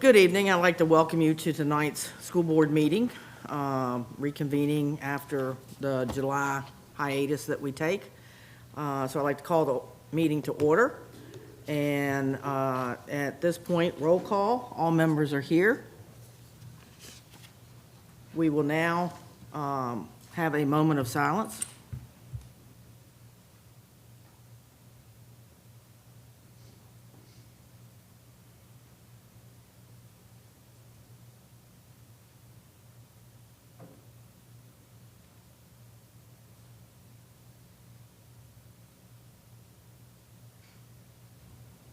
Good evening. I'd like to welcome you to tonight's school board meeting, reconvening after the July hiatus that we take. So I'd like to call the meeting to order. And at this point, roll call. All members are here. We will now have a moment of silence.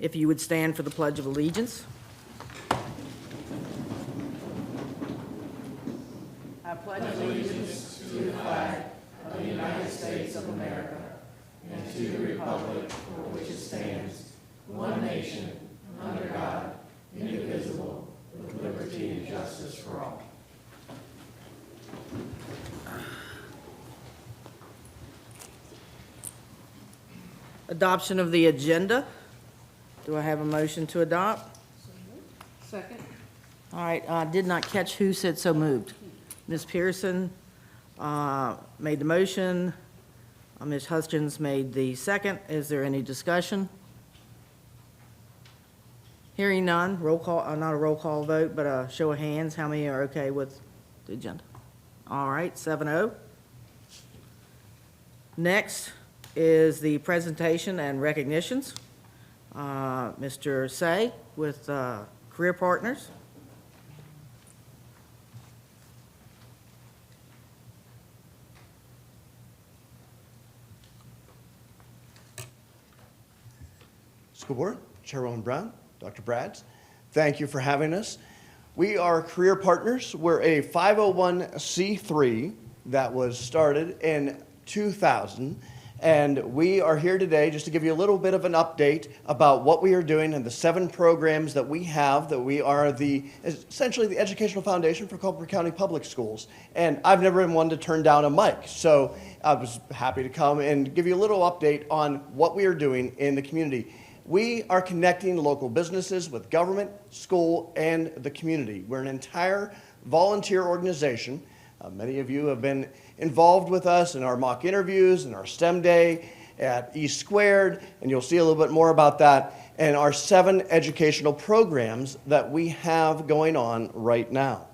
If you would stand for the Pledge of Allegiance. I pledge allegiance to the flag of the United States of America and to the republic for which it stands, one nation, under God, indivisible, with liberty and justice for all. Adoption of the agenda. Do I have a motion to adopt? Second. All right, I did not catch who said so moved. Ms. Pearson made the motion. Ms. Hutchins made the second. Is there any discussion? Hearing none, roll call, not a roll call vote, but a show of hands. How many are okay with the agenda? All right, 7-0. Next is the presentation and recognitions. Mr. Say with Career Partners. School Board, Chairwoman Brown, Dr. Brads, thank you for having us. We are Career Partners. We're a 501c3 that was started in 2000. And we are here today just to give you a little bit of an update about what we are doing and the 7 programs that we have, that we are essentially the educational foundation for Culpeper County Public Schools. And I've never been one to turn down a mic, so I was happy to come and give you a little update on what we are doing in the community. We are connecting local businesses with government, school, and the community. We're an entire volunteer organization. Many of you have been involved with us in our mock interviews and our STEM Day at East Squared, and you'll see a little bit more about that, and our 7 educational programs that we have going on right now.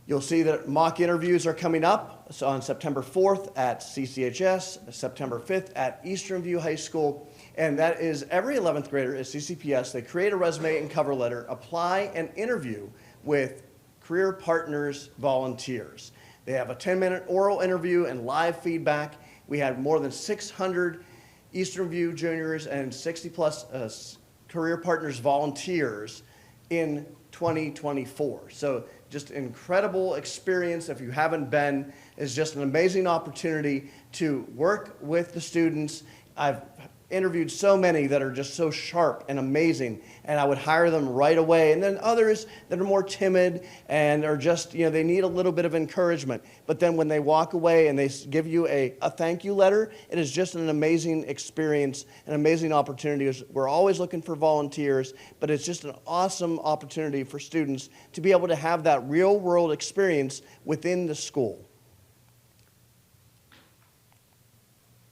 You'll see that mock interviews are coming up on September 4th at CCHS, September 5th at Eastern View High School, and that is every 11th grader at CCPS. They create a resume and cover letter, apply and interview with Career Partners volunteers. They have a 10-minute oral interview and live feedback. We had more than 600 Eastern View juniors and 60-plus Career Partners volunteers in 2024. So just incredible experience. If you haven't been, it's just an amazing opportunity to work with the students. I've interviewed so many that are just so sharp and amazing, and I would hire them right away. And then others that are more timid and are just, they need a little bit of encouragement. But then when they walk away and they give you a thank you letter, it is just an amazing experience, an amazing opportunity. We're always looking for volunteers, but it's just an awesome opportunity for students to be able to have that real world experience within the school.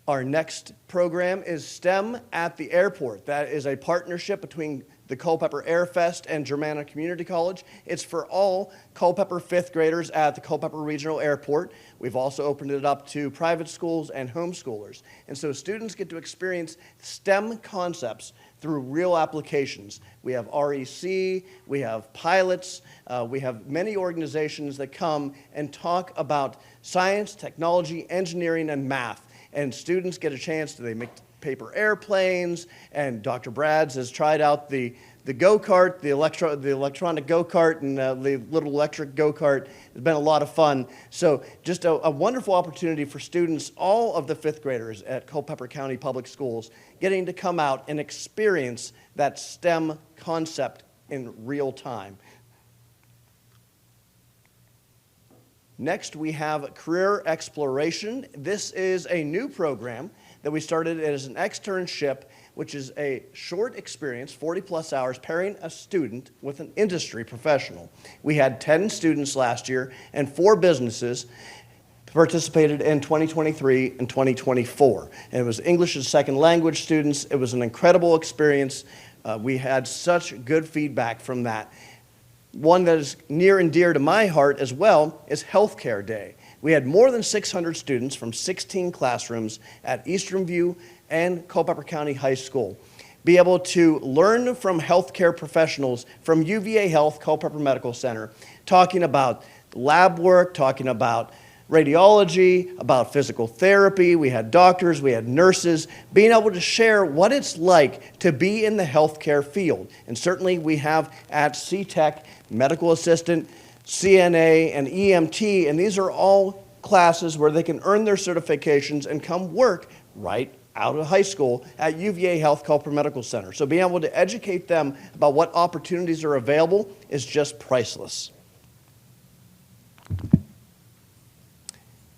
Our next program is STEM at the Airport. That is a partnership between the Culpeper Air Fest and Germanna Community College. It's for all Culpeper 5th graders at the Culpeper Regional Airport. We've also opened it up to private schools and homeschoolers. And so students get to experience STEM concepts through real applications. We have REC, we have pilots, we have many organizations that come and talk about science, technology, engineering, and math. And students get a chance to, they make paper airplanes, and Dr. Brads has tried out the go-kart, the electronic go-kart, and the little electric go-kart. It's been a lot of fun. So just a wonderful opportunity for students, all of the 5th graders at Culpeper County Public Schools, getting to come out and experience that STEM concept in real time. Next, we have Career Exploration. This is a new program that we started as an externship, which is a short experience, 40-plus hours, pairing a student with an industry professional. We had 10 students last year, and 4 businesses participated in 2023 and 2024. And it was English as a second language students. It was an incredible experience. We had such good feedback from that. One that is near and dear to my heart as well is Healthcare Day. We had more than 600 students from 16 classrooms at Eastern View and Culpeper County High School be able to learn from healthcare professionals from UVA Health Culpeper Medical Center, talking about lab work, talking about radiology, about physical therapy. We had doctors, we had nurses, being able to share what it's like to be in the healthcare field. And certainly we have at CTEC, medical assistant, CNA, and EMT, and these are all classes where they can earn their certifications and come work right out of high school at UVA Health Culpeper Medical Center. So being able to educate them about what opportunities are available is just priceless.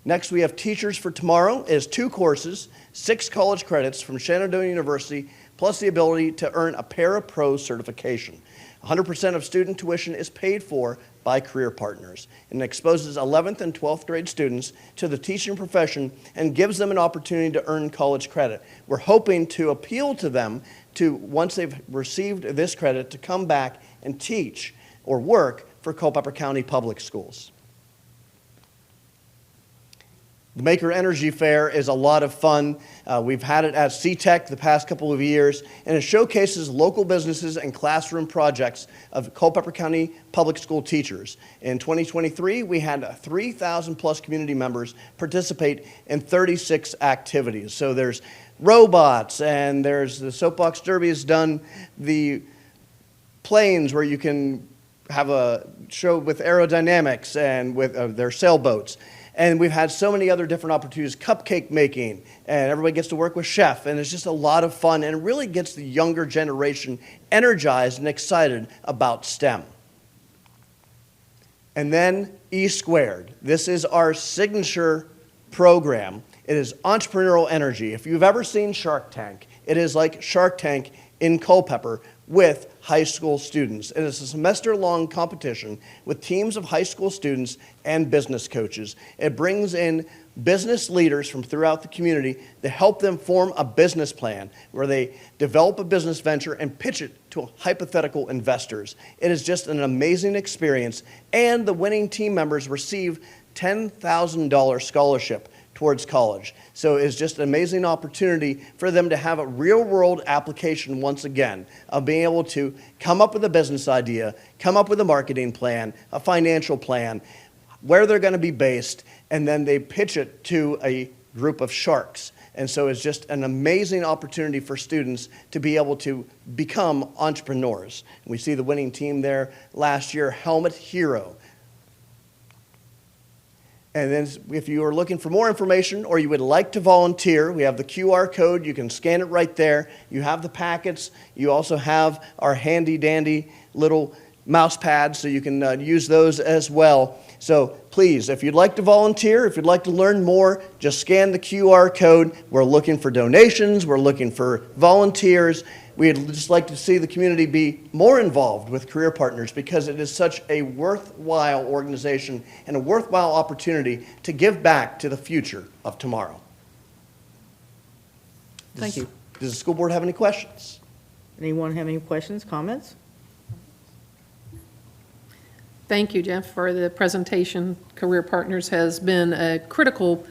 Next, we have Teachers for Tomorrow. It is 2 courses, 6 college credits from Shenandoah University, plus the ability to earn a Para-Pro certification. 100% of student tuition is paid for by Career Partners, and exposes 11th and 12th grade students to the teaching profession and gives them an opportunity to earn college credit. We're hoping to appeal to them to, once they've received this credit, to come back and teach or work for Culpeper County Public Schools. The Maker Energy Fair is a lot of fun. We've had it at CTEC the past couple of years, and it showcases local businesses and classroom projects of Culpeper County Public School teachers. In 2023, we had 3,000 plus community members participate in 36 activities. So there's robots, and there's the Soapbox Derby has done the planes where you can have a show with aerodynamics and with their sailboats. And we've had so many other different opportunities, cupcake making, and everybody gets to work with chef, and it's just a lot of fun, and it really gets the younger generation energized and excited about STEM. And then E Squared. This is our signature program. It is entrepreneurial energy. If you've ever seen Shark Tank, it is like Shark Tank in Culpeper with high school students. It is a semester-long competition with teams of high school students and business coaches. It brings in business leaders from throughout the community to help them form a business plan where they develop a business venture and pitch it to hypothetical investors. It is just an amazing experience, and the winning team members receive $10,000 scholarship towards college. So it's just an amazing opportunity for them to have a real-world application once again of being able to come up with a business idea, come up with a marketing plan, a financial plan, where they're going to be based, and then they pitch it to a group of sharks. And so it's just an amazing opportunity for students to be able to become entrepreneurs. We see the winning team there last year, Helmet Hero. And then if you are looking for more information or you would like to volunteer, we have the QR code. You can scan it right there. You have the packets. You also have our handy-dandy little mouse pads, so you can use those as well. So please, if you'd like to volunteer, if you'd like to learn more, just scan the QR code. We're looking for donations. We're looking for volunteers. We'd just like to see the community be more involved with Career Partners because it is such a worthwhile organization and a worthwhile opportunity to give back to the future of tomorrow. Thank you. Does the school board have any questions? Anyone have any questions, comments? Thank you, Jeff, for the presentation. Career Partners has been a critical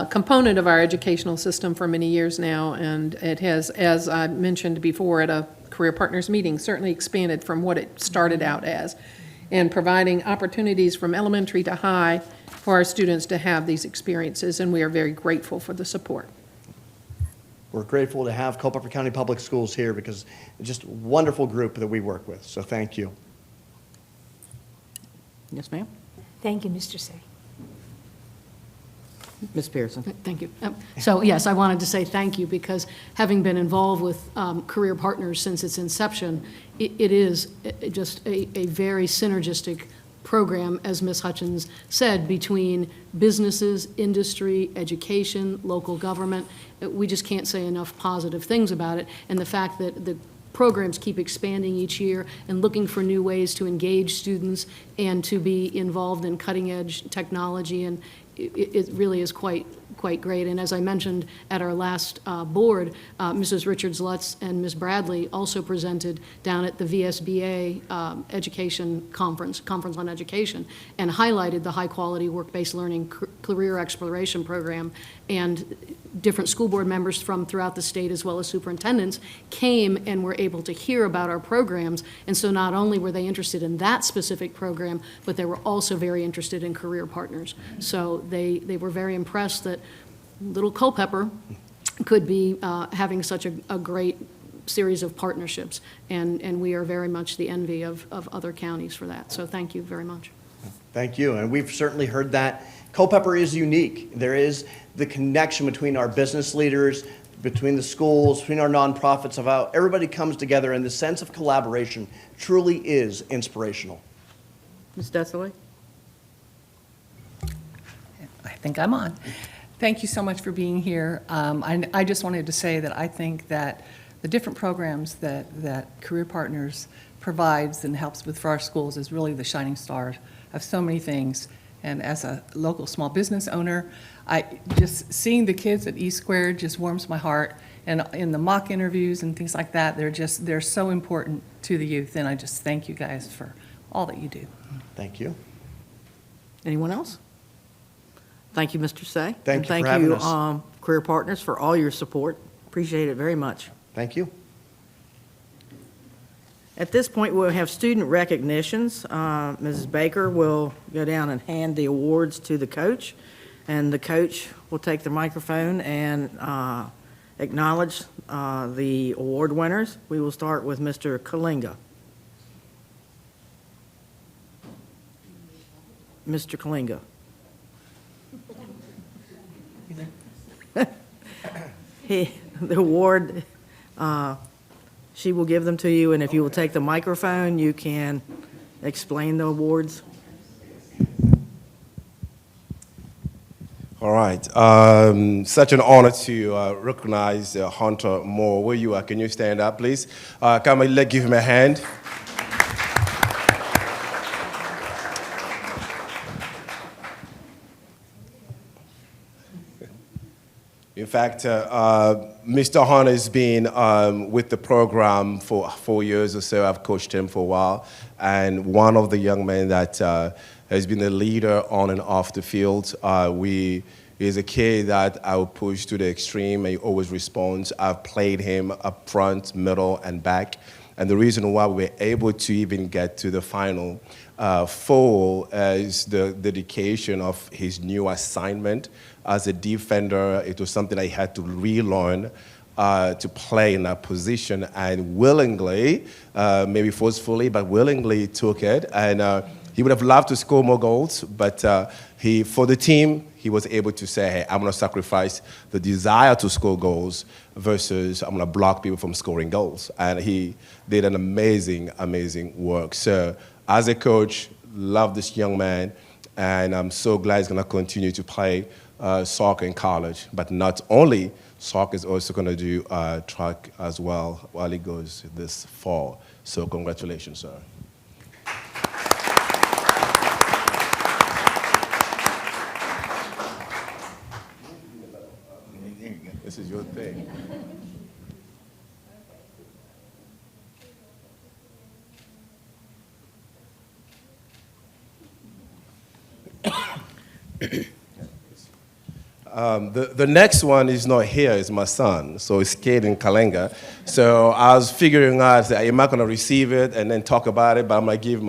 component of our educational system for many years now, and it has, as I mentioned before at a Career Partners meeting, certainly expanded from what it started out as, and providing opportunities from elementary to high for our students to have these experiences, and we are very grateful for the support. We're grateful to have Culpeper County Public Schools here because it's just a wonderful group that we work with, so thank you. Yes, ma'am. Thank you, Mr. Say. Ms. Pearson. Thank you. So yes, I wanted to say thank you because having been involved with Career Partners since its inception, it is just a very synergistic program, as Ms. Hutchins said, between businesses, industry, education, local government. We just can't say enough positive things about it. And the fact that the programs keep expanding each year and looking for new ways to engage students and to be involved in cutting-edge technology, and it really is quite great. And as I mentioned at our last board, Mrs. Richards-Lutz and Ms. Bradley also presented down at the VSBA Education Conference on Education, and highlighted the high-quality work-based learning career exploration program. And different school board members from throughout the state, as well as superintendents, came and were able to hear about our programs. And so not only were they interested in that specific program, but they were also very interested in career partners. So they were very impressed that Little Culpeper could be having such a great series of partnerships. And we are very much the envy of other counties for that. So thank you very much. Thank you, and we've certainly heard that. Culpeper is unique. There is the connection between our business leaders, between the schools, between our nonprofits, of how everybody comes together, and the sense of collaboration truly is inspirational. Ms. Desalegn? I think I'm on. Thank you so much for being here. I just wanted to say that I think that the different programs that Career Partners provides and helps with for our schools is really the shining star of so many things. And as a local small business owner, just seeing the kids at E Squared just warms my heart. And in the mock interviews and things like that, they're so important to the youth. And I just thank you guys for all that you do. Thank you. Anyone else? Thank you, Mr. Say. Thank you And for having thank us. you, Career Partners, for all your support. Appreciate it very much. Thank you. At this point, we'll have student recognitions. Mrs. Baker will go down and hand the awards to the coach, and the coach will take the microphone and acknowledge the award winners. We will start with Mr. Kalinga. Mr. Kalinga. The award, she will give them to you, and if you will take the microphone, you can explain the awards. All right. Such an honor to recognize Hunter Moore. Where you are, can you stand up, please? Come and give him a hand. In fact, Mr. Hunter has been with the program for 4 years or so. I've coached him for a while. And one of the young men that has been a leader on and off the field. He's a kid that I would push to the extreme, and he always responds. I've played him up front, middle, and back. And the reason why we were able to even get to the final four is the dedication of his new assignment. As a defender, it was something I had to relearn to play in that position, and willingly, maybe forcefully, but willingly took it. And he would have loved to score more goals, but for the team, he was able to say, hey, I'm going to sacrifice the desire to score goals versus I'm going to block people from scoring goals. And he did an amazing, amazing work. So as a coach, love this young man, and I'm so glad he's going to continue to play soccer in college. But not only soccer, is also going to do track as well while he goes this fall. So congratulations, sir. This is your thing. The next one is not here, it's my son. So it's Caden Kalenga. So I was figuring out that I'm not going to receive it and then talk about it, but I'm going to give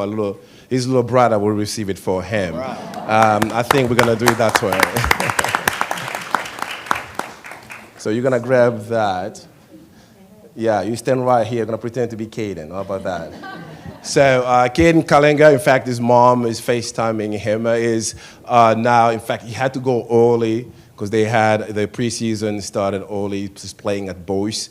his little brother will receive it for him. Right. I think we're going to do it that way. So you're going to grab that. Yeah, you stand right here. I'm going to pretend to be Caden. How about that? So Caden Kalenga, in fact, his mom is FaceTiming him. Now, in fact, he had to go early because they had the preseason started early. He's playing at Boyce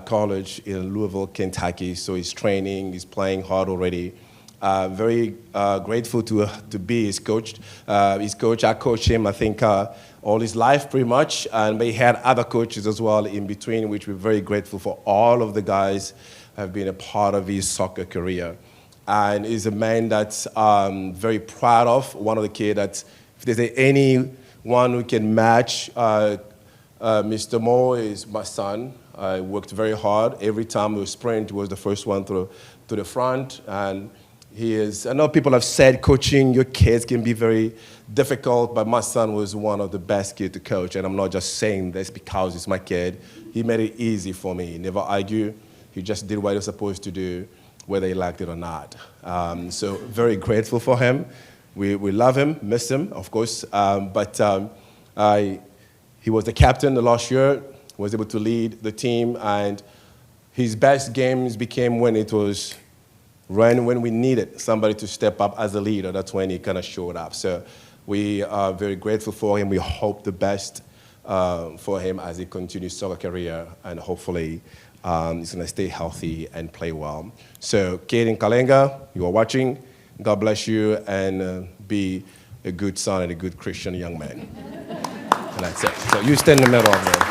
College in Louisville, Kentucky. So he's training. He's playing hard already. Very grateful to be his coach. His coach, I coached him, I think, all his life pretty much, but he had other coaches as well in between, which we're very grateful for. All of the guys have been a part of his soccer career. And he's a man that's very proud of, one of the kids that, if there's anyone who can match Mr. Moore is my son. I worked very hard. Every time we sprint, he was the first one to the front. And he is, I know people have said coaching your kids can be very difficult, but my son was one of the best kids to coach. And I'm not just saying this because he's my kid. He made it easy for me. He never argued. He just did what he was supposed to do, whether he liked it or not. So very grateful for him. We love him, miss him, of course. He was the captain the last year, was able to lead the team, and his best games became when when we needed somebody to step up as a leader. That's when he kind of showed up. So we are very grateful for him. We hope the best for him as he continues his soccer career, and hopefully he's going to stay healthy and play well. So Kaden Kalenga, you are watching. God bless you, and be a good son and a good Christian young man. And that's it. So you stand in the middle of them.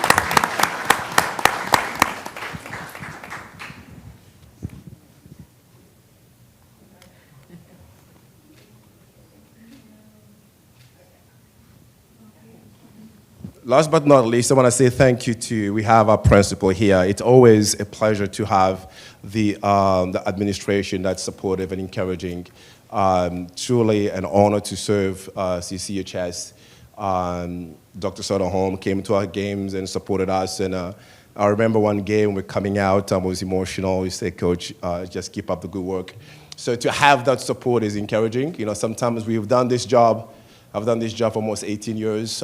Last but not least, I want to say thank you we have our principal here. It's always a pleasure to have the administration that's supportive and encouraging. Truly an honor to serve CCHS. Dr. Soderholm came to our games and supported us. And I remember one game we're coming out, I was emotional. He said, Coach, just keep up the good work. So to have that support is encouraging. You know, sometimes we've done this job. I've done this job for almost 18 years.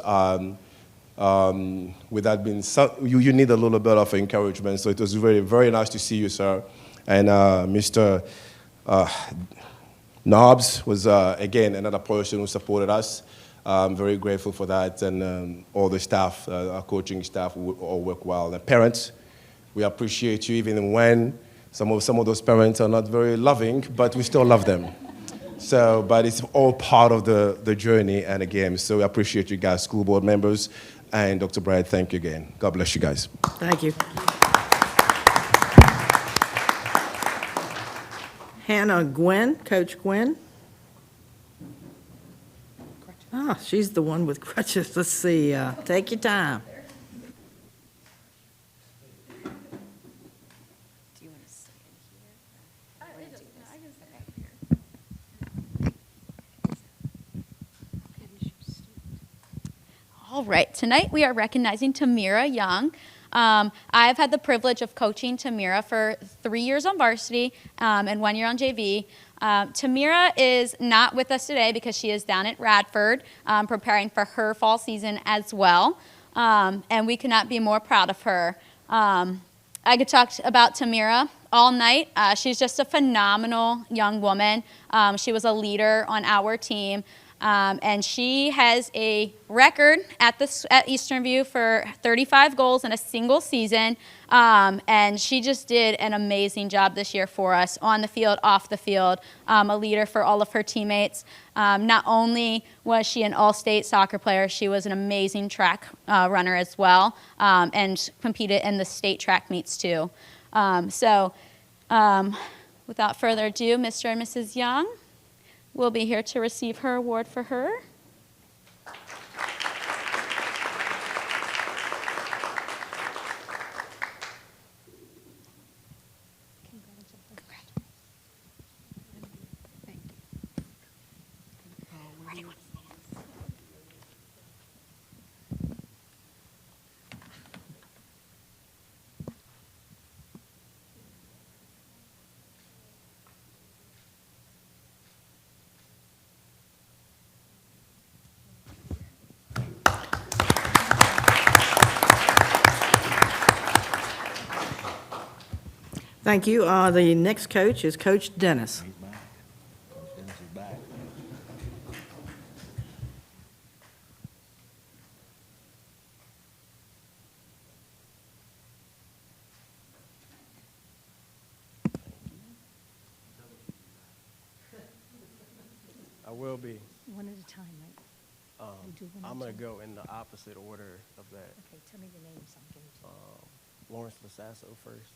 With that being said, you need a little bit of encouragement. So it was very, very nice to see you, sir. And Mr. Nobbs was, again, another person who supported us. I'm very grateful for that. And all the staff, our coaching staff, all work well. And parents, we appreciate you even when some of those parents are not very loving, but we still love them. So, but it's all part of the journey and the game. So we appreciate you guys, school board members. And Dr. Brad, thank you again. God bless you guys. Thank you. Hannah Gwynn, Coach Gwynn. Ah, she's the one with crutches. Let's see, take your time. All right, tonight we are recognizing Tamira Young. I've had the privilege of coaching Tamira for 3 years on varsity and 1 year on JV. Tamira is not with us today because she is down at Radford preparing for her fall season as well, and we could not be more proud of her. I could talk about Tamira all night. She's just a phenomenal young woman. She was a leader on our team. And she has a record at Eastern View for 35 goals in a single season. And she just did an amazing job this year for us on the field, off the field, a leader for all of her teammates. Not only was she an all-state soccer player, she was an amazing track runner as well, and competed in the state track meets too. Without further ado, Mr. and Mrs. Young will be here to receive her award for her. Thank you. The next coach is Coach Dennis. will be. One at a time, right? We do one at I'm a going time. to go in the opposite order of that. Okay, tell me the names, I'll give it to you. Lawrence Lasasso first.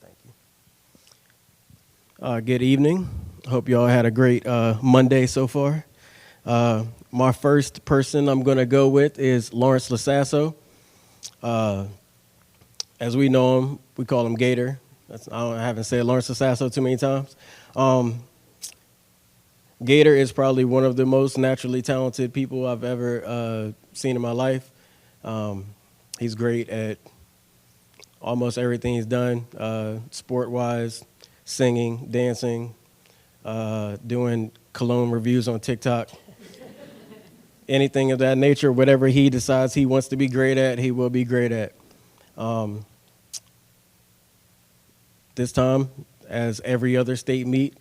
Thank you. Good evening. Hope you all had a great Monday so far. My first person I'm going to go with is Lawrence Lasasso. As we know him, we call him Gator. I haven't said Lawrence Lasasso too many times. Gator is probably one of the most naturally talented people I've ever seen in my life. He's great at almost everything he's done, sport-wise, singing, dancing, doing cologne reviews on TikTok. Anything of that nature, whatever he decides he wants to be great at, he will be great at. This time, as every other state meet,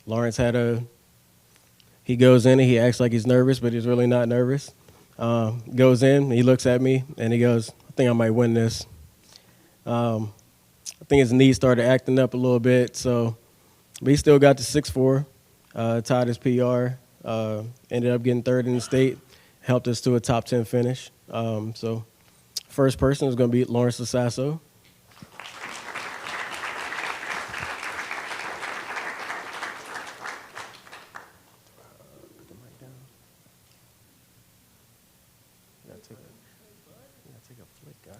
Lawrence he goes in and he acts like he's nervous, but he's really not nervous. Goes in, he looks at me, and he goes, I think I might win this. I think his knee started acting up a little bit, but he still got to 6'4", tied his PR, ended up getting third in the state, helped us to a top 10 finish. So first person is going to be Lawrence Lasasso. Take a flick, guy.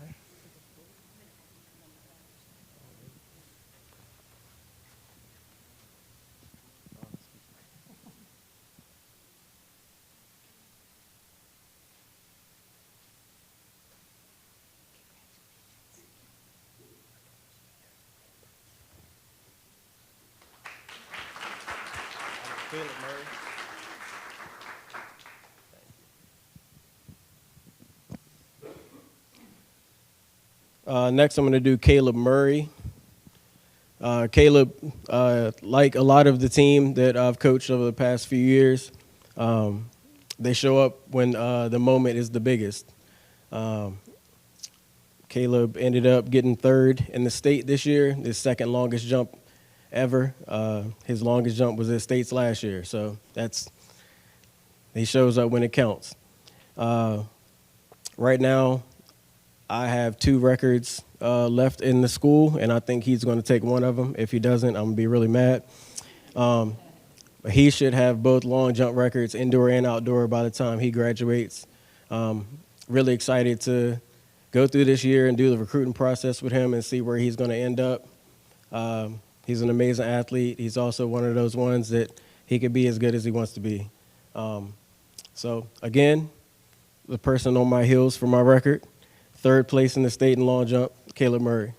Caleb Murray. Next, I'm going to do Caleb Murray. Caleb, like a lot of the team that I've coached over the past few years, they show up when the moment is the biggest. Caleb ended up getting third in the state this year, his second longest jump ever. His longest jump was at states last year, so he shows up when it counts. Right now, I have 2 records left in the school, and I think he's going to take one of them. If he doesn't, I'm going to be really mad. But he should have both long jump records, indoor and outdoor, by the time he graduates. Really excited to go through this year and do the recruiting process with him and see where he's going to end up. He's an amazing athlete. He's also one of those ones that he could be as good as he wants to be. So, again, the person on my heels for my record, third place in the state in long jump, Caleb Murray.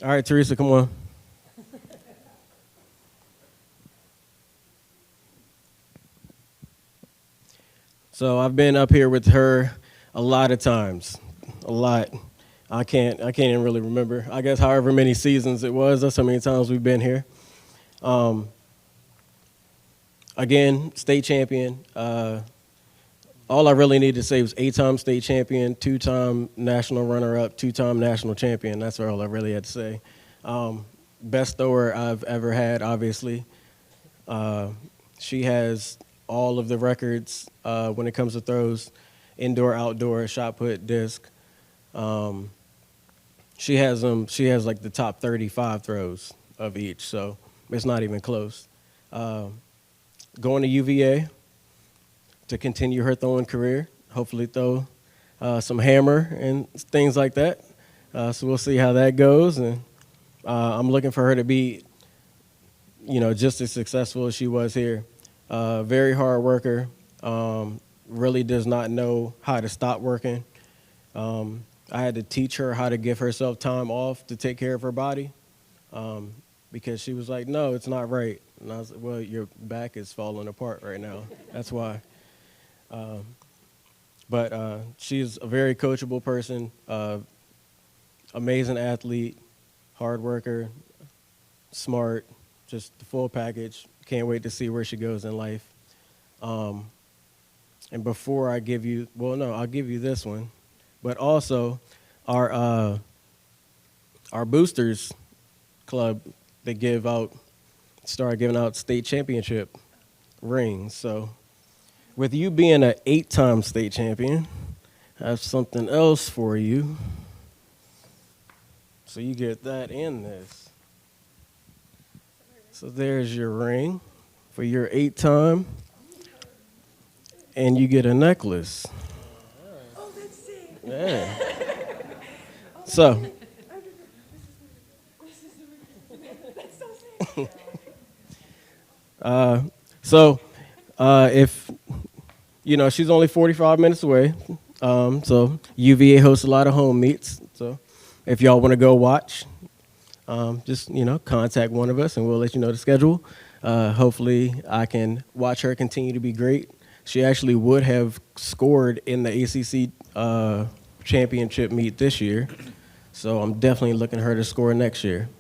All right, Teresa, come on. So I've been up here with her a lot of times, a lot. I can't even really remember. I guess however many seasons it was, that's how many times we've been here. Again, state champion. All I really need to say was 8-time state champion, 2-time national runner-up, 2-time national champion. That's all I really had to say. Best thrower I've ever had, obviously. She has all of the records when it comes to throws, indoor, outdoor, shot put, disc. She has like the top 35 throws of each, so it's not even close. Going to UVA to continue her throwing career, hopefully throw some hammer and things like that. So we'll see how that goes, and I'm looking for her to be, just as successful as she was here. Very hard worker, really does not know how to stop working. I had to teach her how to give herself time off to take care of her body, because she was like, no, it's not right. And I was like, well, your back is falling apart right now. That's why. But she's a very coachable person, amazing athlete, hard worker, smart, just the full package. Can't wait to see where she goes in life. And before I give you, well, no, I'll give you this one. But also, our boosters club, they started giving out state championship rings. So with you being an 8-time state champion, I have something else for you. So you get that in this. So there's your ring for your 8-time. And you get a necklace. Oh, that's sick. Yeah. So. If, she's only 45 minutes away. So UVA hosts a lot of home meets. So if y'all want to go watch, just, contact one of us and we'll let you know the schedule. Hopefully I can watch her continue to be great. She actually would have scored in the ACC championship meet this year. So I'm definitely looking at her to score next year.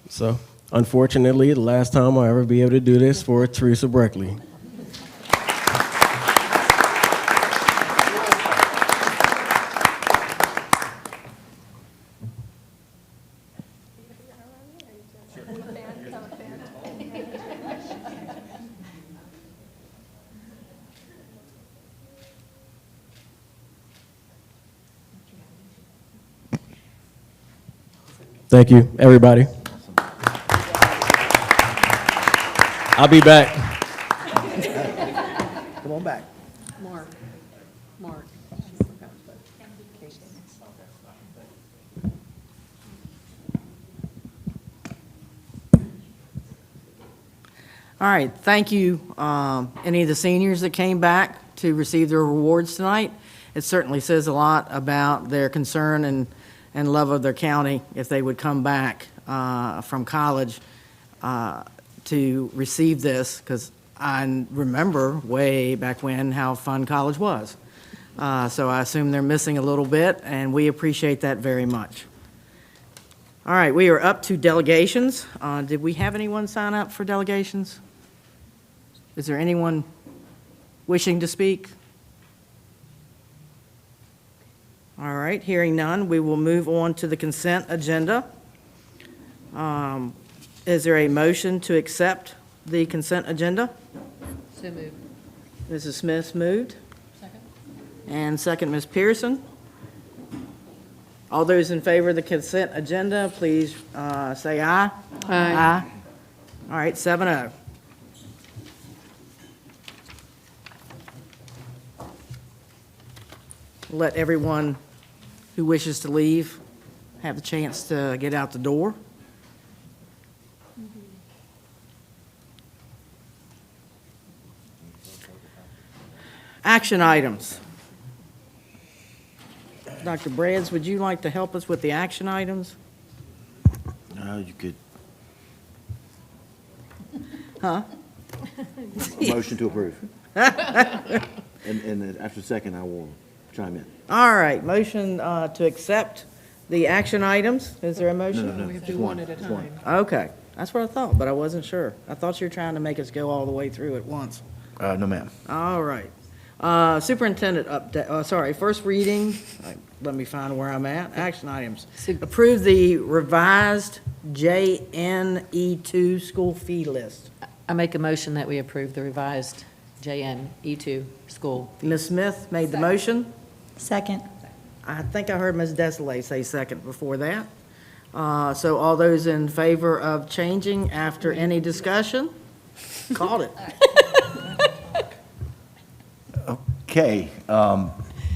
So unfortunately, the last time I'll ever be able to do this for Teresa Breckley. Thank you, everybody. I'll be back. Come on back. Mark. All right, thank you, any of the seniors that came back to receive their rewards tonight. It certainly says a lot about their concern and love of their county if they would come back from college to receive this, because I remember way back when how fun college was. So I assume they're missing a little bit, and we appreciate that very much. All right, we are up to delegations. Did we have anyone sign up for delegations? Is there anyone wishing to speak? All right, hearing none, we will move on to the consent agenda. Is there a motion to accept the consent agenda? So moved. Mrs. Smith moved. Second. And second, Ms. Pearson. All those in favor of the consent agenda, please say aye. Aye. All right, 7-0. Let everyone who wishes to leave have the chance to get out the door. Action items. Dr. Brads, would you like to help us with the action items? No, you could. Huh? A motion to approve. And then after second, I will chime in. All right, motion to accept the action items. Is there a motion? No, We have to just do one one, at a just one. time. Okay, that's what I thought, but I wasn't sure. I thought you were trying to make us go all the way through at once. No, ma'am. All right. Superintendent update, first reading, let me find where I'm at, action items. Approve the revised JNE2 school fee list. I make a motion that we approve the revised JNE2 school. Ms. Smith made the motion. Second. I think I heard Ms. Desolé say second before that. So all those in favor of changing after any discussion? Called it. Okay,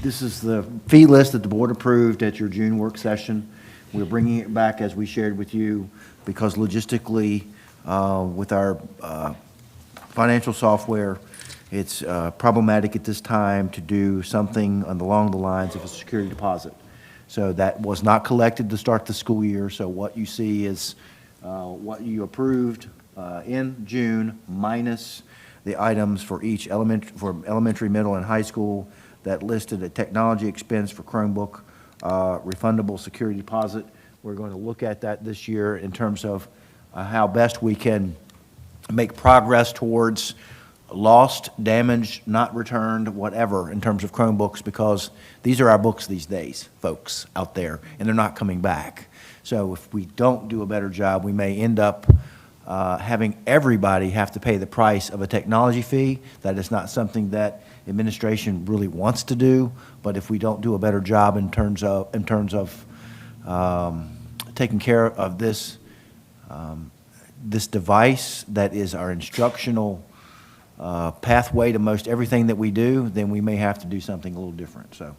this is the fee list that the board approved at your June work session. We're bringing it back, as we shared with you, because logistically, with our financial software, it's problematic at this time to do something along the lines of a security deposit. So that was not collected to start the school year, so what you see is what you approved in June minus the items for each elementary, middle, and high school that listed a technology expense for Chromebook, refundable security deposit. We're going to look at that this year in terms of how best we can make progress towards lost, damaged, not returned, whatever, in terms of Chromebooks, because these are our books these days, folks, out there, and they're not coming back. So if we don't do a better job, we may end up having everybody have to pay the price of a technology fee. That is not something that administration really wants to do, but if we don't do a better job in terms of taking care of this this device that is our instructional pathway to most everything that we do, then we may have to do something a little different. So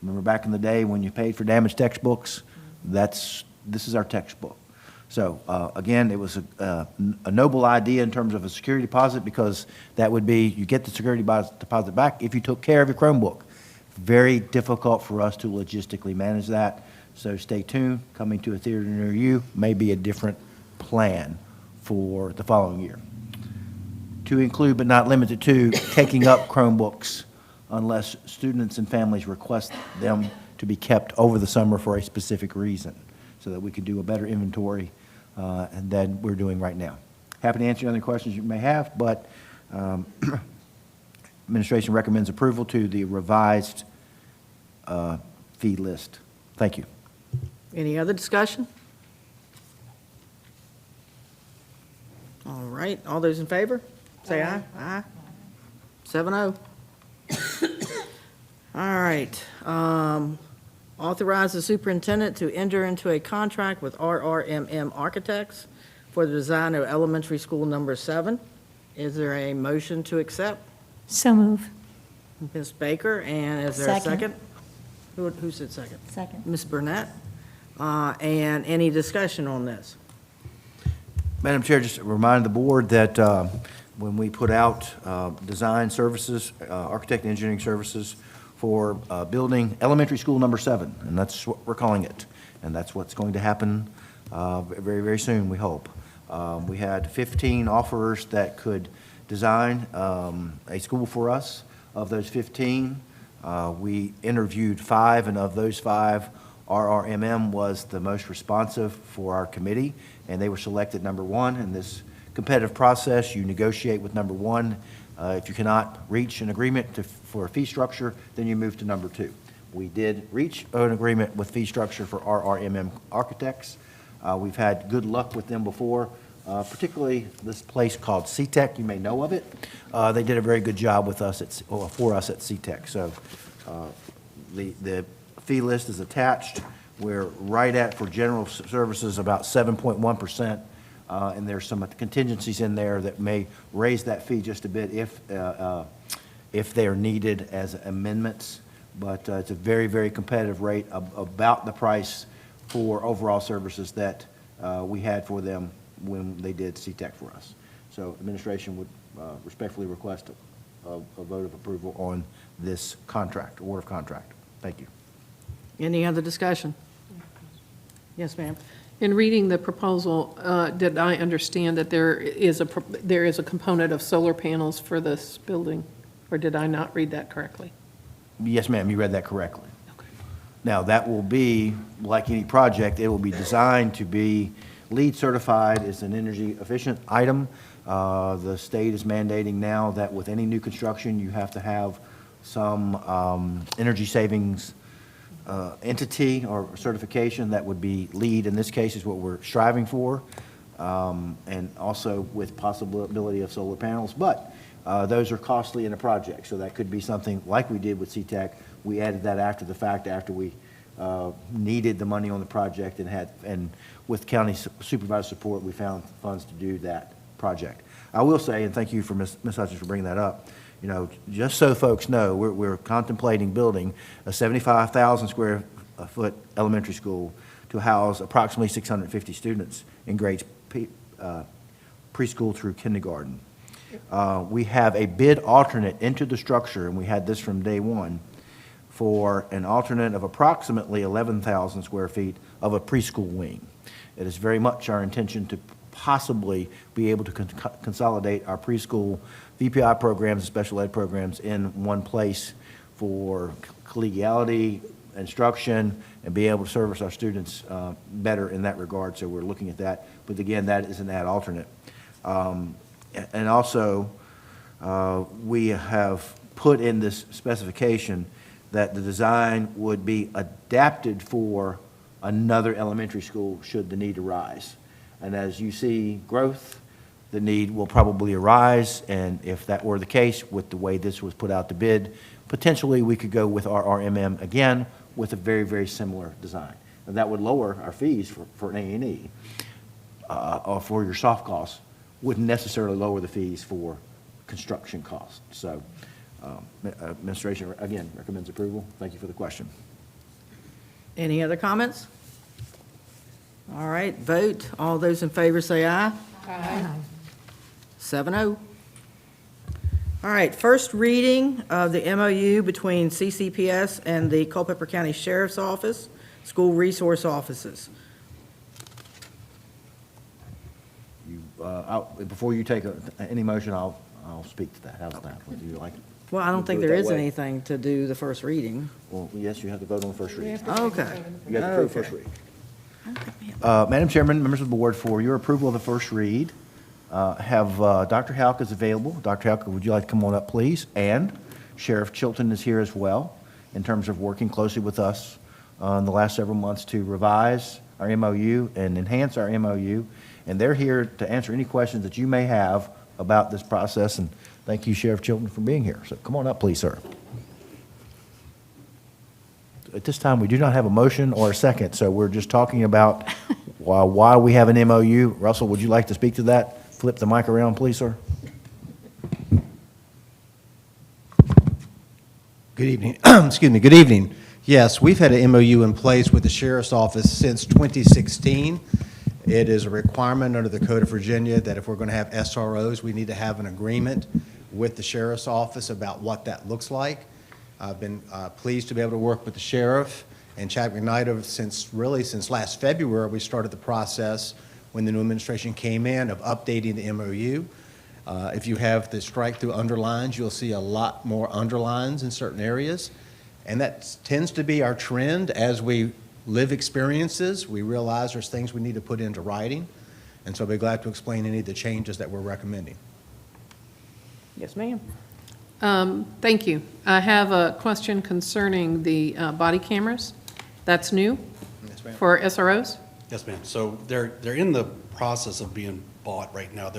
remember back in the day when you paid for damaged textbooks, this is our textbook. So again, it was a noble idea in terms of a security deposit, because that would be, you get the security deposit back if you took care of your Chromebook. Very difficult for us to logistically manage that. So stay tuned. Coming to a theater near you may be a different plan for the following year. To include but not limited to taking up Chromebooks unless students and families request them to be kept over the summer for a specific reason, so that we could do a better inventory than we're doing right now. Happy to answer any other questions you may have, but administration recommends approval to the revised fee list. Thank you. Any other discussion? All right, all those in favor? Say aye. Aye. 7-0. All right. Authorize the superintendent to enter into a contract with RRMM Architects for the design of elementary school number 7. Is there a motion to accept? So move. Ms. Baker, and is there a Second. second? Who said second? Second. Ms. Burnett? And any discussion on this? Madam Chair, just remind the board that when we put out design services, architect and engineering services for building elementary school number 7, and that's what we're calling it, and that's what's going to happen very, very soon, we hope. We had 15 offerers that could design a school for us. Of those 15, we interviewed 5, and of those 5, RRMM was the most responsive for our committee, and they were selected number 1. In this competitive process, you negotiate with number 1. If you cannot reach an agreement for a fee structure, then you move to number 2. We did reach an agreement with fee structure for RRMM Architects. We've had good luck with them before, particularly this place called CTEC. You may know of it. They did a very good job with us for us at CTEC. So the fee list is attached. We're right at, for general services, about 7.1%. And there's some contingencies in there that may raise that fee just a bit if they are needed as amendments. But it's a very, very competitive rate, about the price for overall services that we had for them when they did CTEC for us. So administration would respectfully request a vote of approval on this contract, award of contract. Thank you. Any other discussion? Yes, ma'am. In reading the proposal, did I understand that there is a component of solar panels for this building? Or did I not read that correctly? Yes, ma'am, you read that correctly. Now, that will be, like any project, it will be designed to be LEED certified as an energy efficient item. The state is mandating now that with any new construction, you have to have some energy savings entity or certification. That would be LEED in this case is what we're striving for, and also with possibility of solar panels. But those are costly in a project, so that could be something like we did with CTEC. We added that after the fact, after we needed the money on the project, and with county supervisor support, we found funds to do that project. I will say, and thank you for Ms. Hutchins for bringing that up, you know, just so folks know, we're contemplating building a 75,000 square foot elementary school to house approximately 650 students in grades preschool through kindergarten. We have a bid alternate into the structure, and we had this from day one, for an alternate of approximately 11,000 square feet of a preschool wing. It is very much our intention to possibly be able to consolidate our preschool VPI programs and special ed programs in one place for collegiality, instruction, and be able to service our students better in that regard. So we're looking at that. But again, that is an ad alternate. And also, we have put in this specification that the design would be adapted for another elementary school should the need arise. And as you see growth, the need will probably arise, and if that were the case, with the way this was put out to bid, potentially we could go with our RMM again with a very, very similar design. And that would lower our fees for an A&E, or for your soft costs, wouldn't necessarily lower the fees for construction costs. So, administration, again, recommends approval. Thank you for the question. Any other comments? All right, vote. All those in favor say aye. Aye. 7-0. All right, first reading of the MOU between CCPS and the Culpeper County Sheriff's Office, School Resource Offices. Before you take any motion, I'll speak to that. How's that? Would you like? Well, I don't Do think it there that is way. anything to do the first reading. Well, yes, you have to vote on the first reading. Okay. You got to approve Okay. first read. Madam Chairman, members of the board, for your approval of the first read, have Dr. Halk is available. Dr. Halk, would you like to come on up, please? And Sheriff Chilton is here as well, in terms of working closely with us in the last several months to revise our MOU and enhance our MOU. And they're here to answer any questions that you may have about this process. And thank you, Sheriff Chilton, for being here. So come on up, please, sir. At this time, we do not have a motion or a second, so we're just talking about why we have an MOU. Russell, would you like to speak to that? Flip the mic around, please, sir. Good evening. Excuse me. Good evening. Yes, we've had an MOU in place with the Sheriff's Office since 2016. It is a requirement under the Code of Virginia that if we're going to have SROs, we need to have an agreement with the Sheriff's Office about what that looks like. I've been pleased to be able to work with the Sheriff and Chad McKnight since last February. We started the process when the new administration came in of updating the MOU. If you have the strike-through underlines, you'll see a lot more underlines in certain areas. And that tends to be our trend as we live experiences. We realize there's things we need to put into writing. And so I'll be glad to explain any of the changes that we're recommending. Yes, ma'am. Thank you. I have a question concerning the body cameras. That's new Yes, ma'am. for SROs? Yes, ma'am. So they're in the process of being bought right now.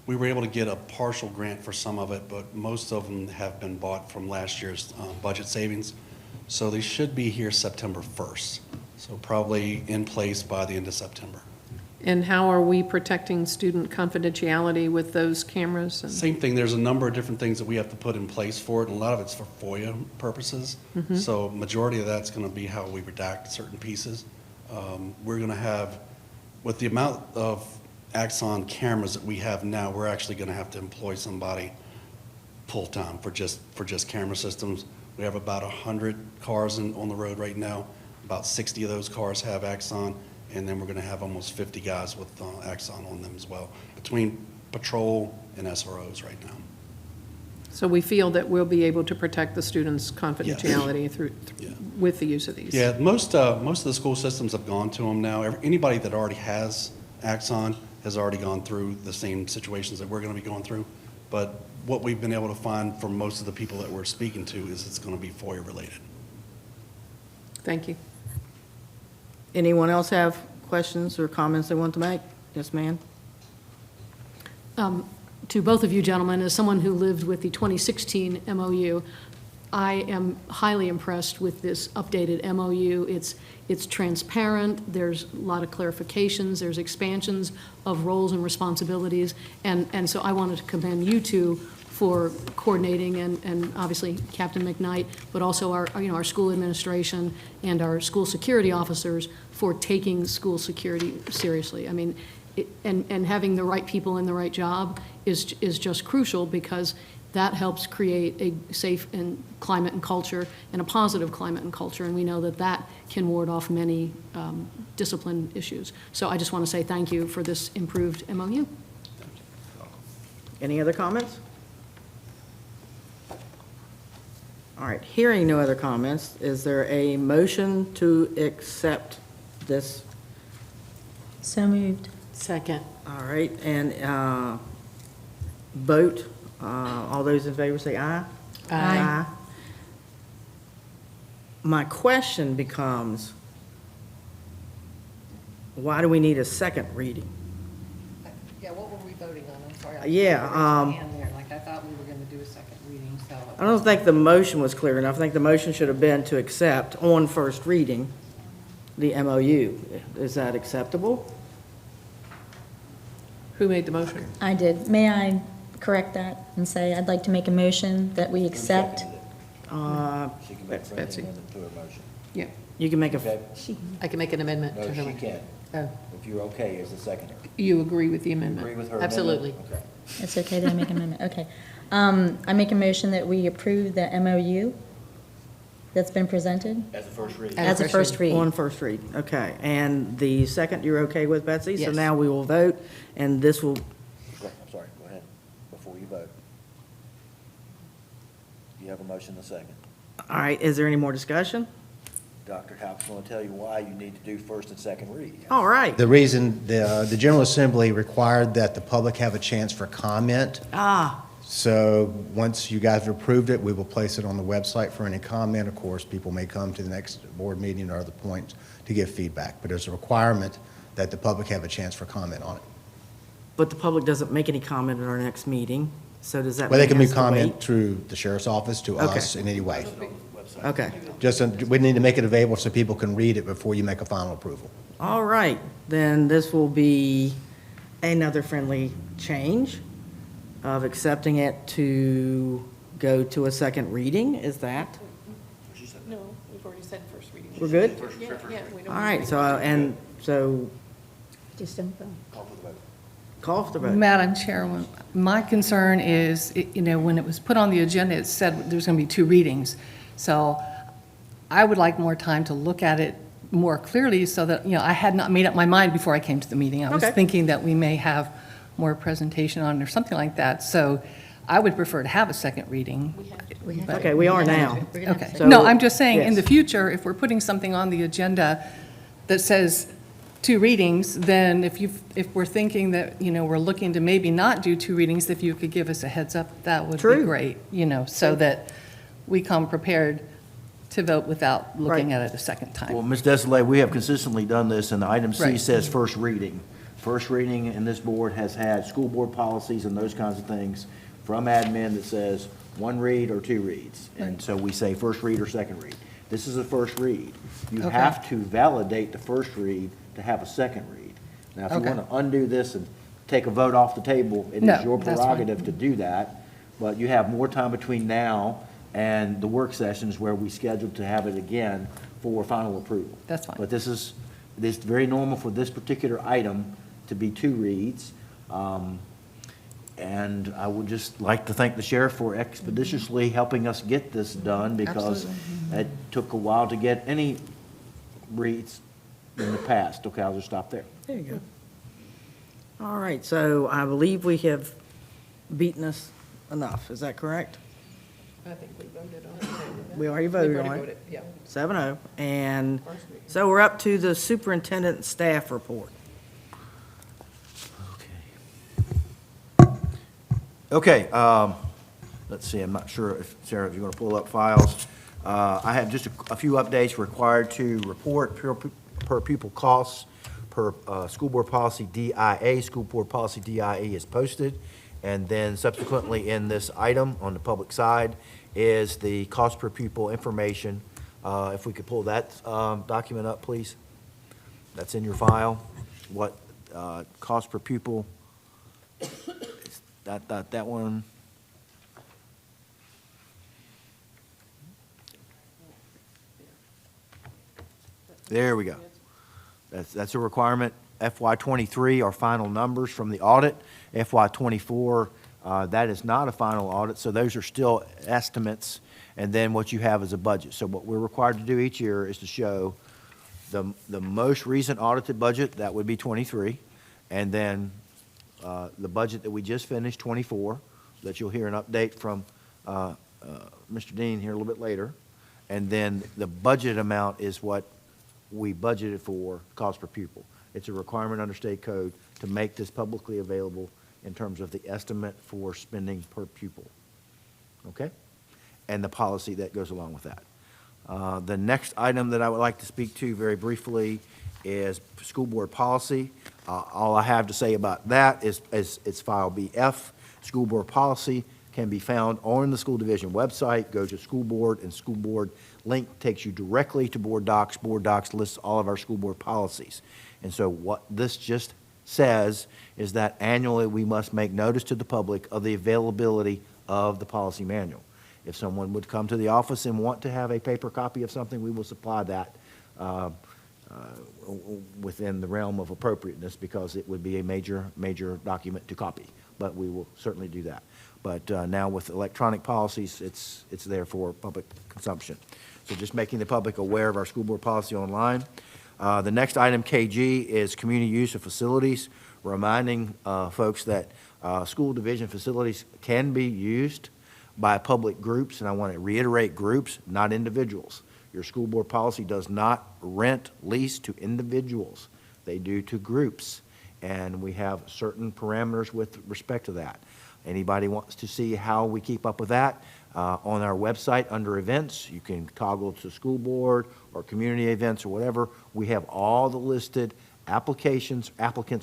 We were able to get a partial grant for some of it, but most of them have been bought from last year's budget savings. So they should be here September 1st. So probably in place by the end of September. And how are we protecting student confidentiality with those cameras? And- Same thing, there's a number of different things that we have to put in place for it, and a lot of it's for FOIA purposes. So majority of that's gonna be how we redact certain pieces. We're gonna have, with the amount of Axon cameras that we have now, we're actually gonna have to employ somebody full-time for just camera systems. We have about 100 cars on the road right now. About 60 of those cars have Axon, and then we're gonna have almost 50 guys with Axon on them as well, between patrol and SROs right now. So we feel that we'll be able to protect the students' confidentiality Yeah. with the use of these? Yeah, most of the school systems have gone to them now. Anybody that already has Axon has already gone through the same situations that we're gonna be going through. But what we've been able to find from most of the people that we're speaking to is it's gonna be FOIA related. Thank you. Anyone else have questions or comments they want to make? Yes, ma'am. To both of you gentlemen, as someone who lived with the 2016 MOU, I am highly impressed with this updated MOU. It's transparent, there's a lot of clarifications, there's expansions of roles and responsibilities, and so I wanted to commend you two for coordinating, and obviously Captain McKnight, but also our school administration and our school security officers for taking school security seriously. I mean, and having the right people in the right job is just crucial, because that helps create a safe and climate and culture, and a positive climate and culture, and we know that that can ward off many discipline issues. So I just want to say thank you for this improved MOU. Any other comments? All right, hearing no other comments, is there a motion to accept this? So moved. Second. All right, and vote, all those in favor say aye. Aye. My question becomes, why do we need a second reading? Yeah, what were we voting on? I'm sorry. Yeah, Like, I thought we were going to do a second reading, so. I don't think the motion was clear enough. I think the motion should have been to accept on first reading the MOU. Is that acceptable? Who made the motion? I did. May I correct that and say I'd like to make a motion that we accept? She can make Betsy. amendment to her motion. Yeah. You can make a, Okay? I can make an amendment No, to she her. can't. Oh, If you're okay as the seconder. You agree with the Agree amendment? with her amendment? Absolutely. Okay. It's okay that I make an amendment, okay. I make a motion that we approve the MOU that's been presented As a first reading. as a first read. on first read, okay. And the second, you're okay with, Betsy? So Yes. now we will vote, and this will, I'm sorry, go ahead, before you vote. You have a motion and a second. all right, is there any more discussion? Dr. Halp's going to tell you why you need to do first and second read. All right. The reason, the General Assembly required that the public have a chance for comment. So once you guys have approved it, we will place it on the website for any comment. Of course, people may come to the next board meeting or other points to give feedback, but there's a requirement that the public have a chance for comment on it. But the public doesn't make any comment at our next meeting, so does that Well, they mean can it make has to comment wait? through the sheriff's office to Okay. us in any way. Okay, Just, we need to make it available so people can read it before you make a final approval. all right, then this will be another friendly change of accepting it to go to a second reading, is that? No, we've already said first reading. We're good? Yeah, we don't. All right, so Just don't vote. call for the vote. Madam Chairwoman, my concern is, when it was put on the agenda, it said there's going to be 2 readings. So I would like more time to look at it more clearly so that, I had not made up my mind before I came to the meeting. I was Okay. thinking that we may have more presentation on it or something like that. So I would prefer to have a second reading. but- Okay, we are now. Okay. So- No, I'm just saying, in the Yes. future, if we're putting something on the agenda that says 2 readings, then if we're thinking that, we're looking to maybe not do 2 readings, if you could give us a heads up, that would be True. great, so that we come prepared to vote without looking Right. at it a second Well, time. Ms. Desalet, we have consistently done this, and the item C Right. says first reading. First reading in this board has had school board policies and those kinds of things from admin that says 1 read or 2 reads. And so we say first read or second read. This is a first read. You Okay. have to validate the first read to have a second read. Now, if you Okay. want to undo this and take a vote off the table, it No, is your that's fine. prerogative to do that, but you have more time between now and the work sessions where we scheduled to have it again for final approval. That's fine. But this is very normal for this particular item to be 2 reads. And I would just like to thank the sheriff for expeditiously helping us get this done, because Absolutely. it took a while to get any reads in the past. Okay, I'll just stop there. There you go. All right, so I believe we have beaten us enough, is that correct? I think we voted on it. We already voted on it. Yeah. 7-0, and so we're up to the superintendent staff report. Okay, let's see, I'm not sure if, Sarah, if you're going to pull up files. I have just a few updates required to report per pupil costs per school board policy DIA. School board policy DIA is posted. And then subsequently in this item on the public side is the cost per pupil information. If we could pull that document up, please. That's in your file. What cost per pupil, that one. There we go. That's a requirement. FY '23 are final numbers from the audit. FY '24, that is not a final audit, so those are still estimates, and then what you have is a budget. So what we're required to do each year is to show the most recent audited budget, that would be '23, and then the budget that we just finished, '24, that you'll hear an update from Mr. Dean here a little bit later. And then the budget amount is what we budgeted for cost per pupil. It's a requirement under state code to make this publicly available in terms of the estimate for spending per pupil. Okay? And the policy that goes along with that. The next item that I would like to speak to very briefly is school board policy. All I have to say about that is it's file BF. School board policy can be found on the school division website. Go to school board, and school board link takes you directly to board docs. Board docs lists all of our school board policies. And so what this just says is that annually we must make notice to the public of the availability of the policy manual. If someone would come to the office and want to have a paper copy of something, we will supply that within the realm of appropriateness, because it would be a major document to copy. But we will certainly do that. But now with electronic policies, it's there for public consumption. So just making the public aware of our school board policy online. The next item, KG, is community use of facilities, reminding folks that school division facilities can be used by public groups, and I want to reiterate groups, not individuals. Your school board policy does not rent, lease to individuals. They do to groups, and we have certain parameters with respect to that. Anybody wants to see how we keep up with that, on our website under events, you can toggle to school board or community events or whatever. We have all the listed applicants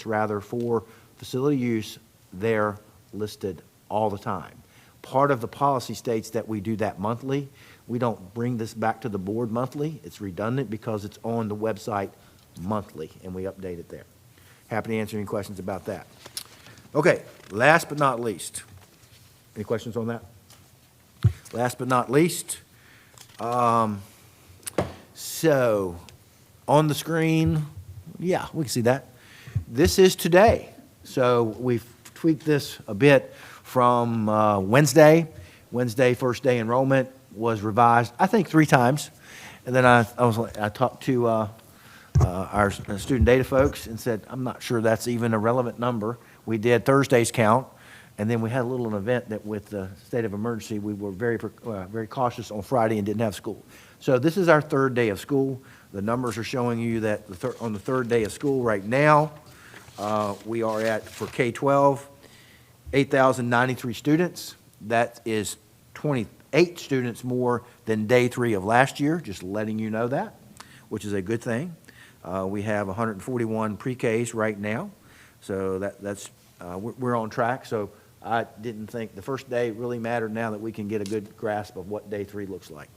for facility use there listed all the time. Part of the policy states that we do that monthly. We don't bring this back to the board monthly. It's redundant because it's on the website monthly, and we update it there. Happy to answer any questions about that. Okay, last but not least. Any questions on that? Last but not least, so on the screen, yeah, we can see that. This is today. So we've tweaked this a bit from Wednesday. Wednesday, first day enrollment was revised, I think 3 times. And then I talked to our student data folks and said, I'm not sure that's even a relevant number. We did Thursday's count, and then we had a little event that with the state of emergency, we were very cautious on Friday and didn't have school. So this is our 3rd day of school. The numbers are showing you that on the 3rd day of school right now, we are at, for K-12, 8,093 students. That is 28 students more than day 3 of last year, just letting you know that, which is a good thing. We have 141 pre-Ks right now, so that's we're on track. So I didn't think the first day really mattered now that we can get a good grasp of what day 3 looks like.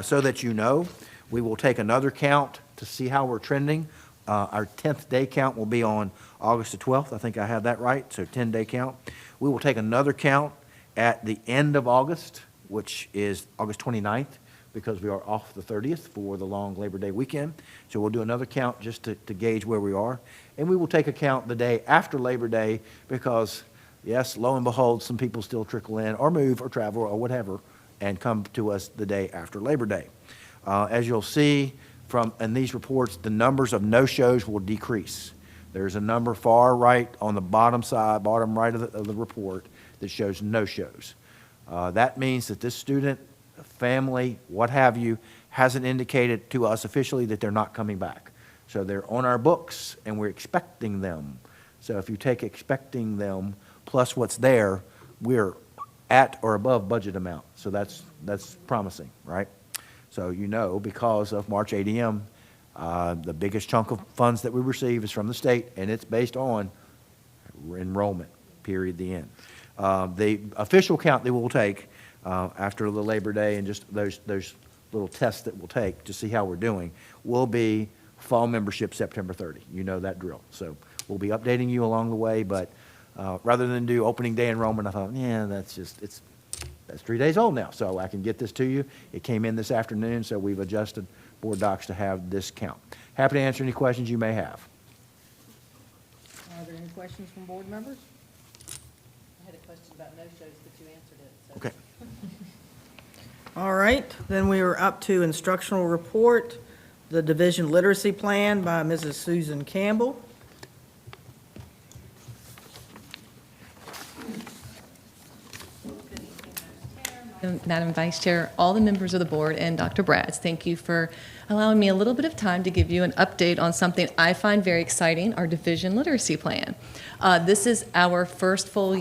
So that you know, we will take another count to see how we're trending. Our 10th day count will be on August the 12th. I think I have that right, so 10-day count. We will take another count at the end of August, which is August 29th, because we are off the 30th for the long Labor Day weekend. So we'll do another count just to gauge where we are. And we will take a count the day after Labor Day because, yes, lo and behold, some people still trickle in or move or travel or whatever and come to us the day after Labor Day. As you'll see in these reports, the numbers of no-shows will decrease. There's a number far right on the bottom right of the report that shows no-shows. That means that this student, family, what have you, hasn't indicated to us officially that they're not coming back. So they're on our books, and we're expecting them. So if you take expecting them plus what's there, we're at or above budget amount. So that's promising, right? So you know, because of March ADM, the biggest chunk of funds that we receive is from the state, and it's based on enrollment, period, the end. The official count that we'll take after the Labor Day and just those little tests that we'll take to see how we're doing will be fall membership September 30. You know that drill. So we'll be updating you along the way, but rather than do opening day enrollment, I thought, yeah, that's 3 days old now, so I can get this to you. It came in this afternoon, so we've adjusted board docs to have this count. Happy to answer any questions you may have. questions from board members? I had a question about no-shows, but you answered it, so. Okay. All right, then we are up to instructional report, the division literacy plan by Mrs. Susan Campbell. Madam Vice Chair, all the members of the board, and Dr. Bratz, thank you for allowing me a little bit of time to give you an update on something I find very exciting, our division literacy plan. This is our first full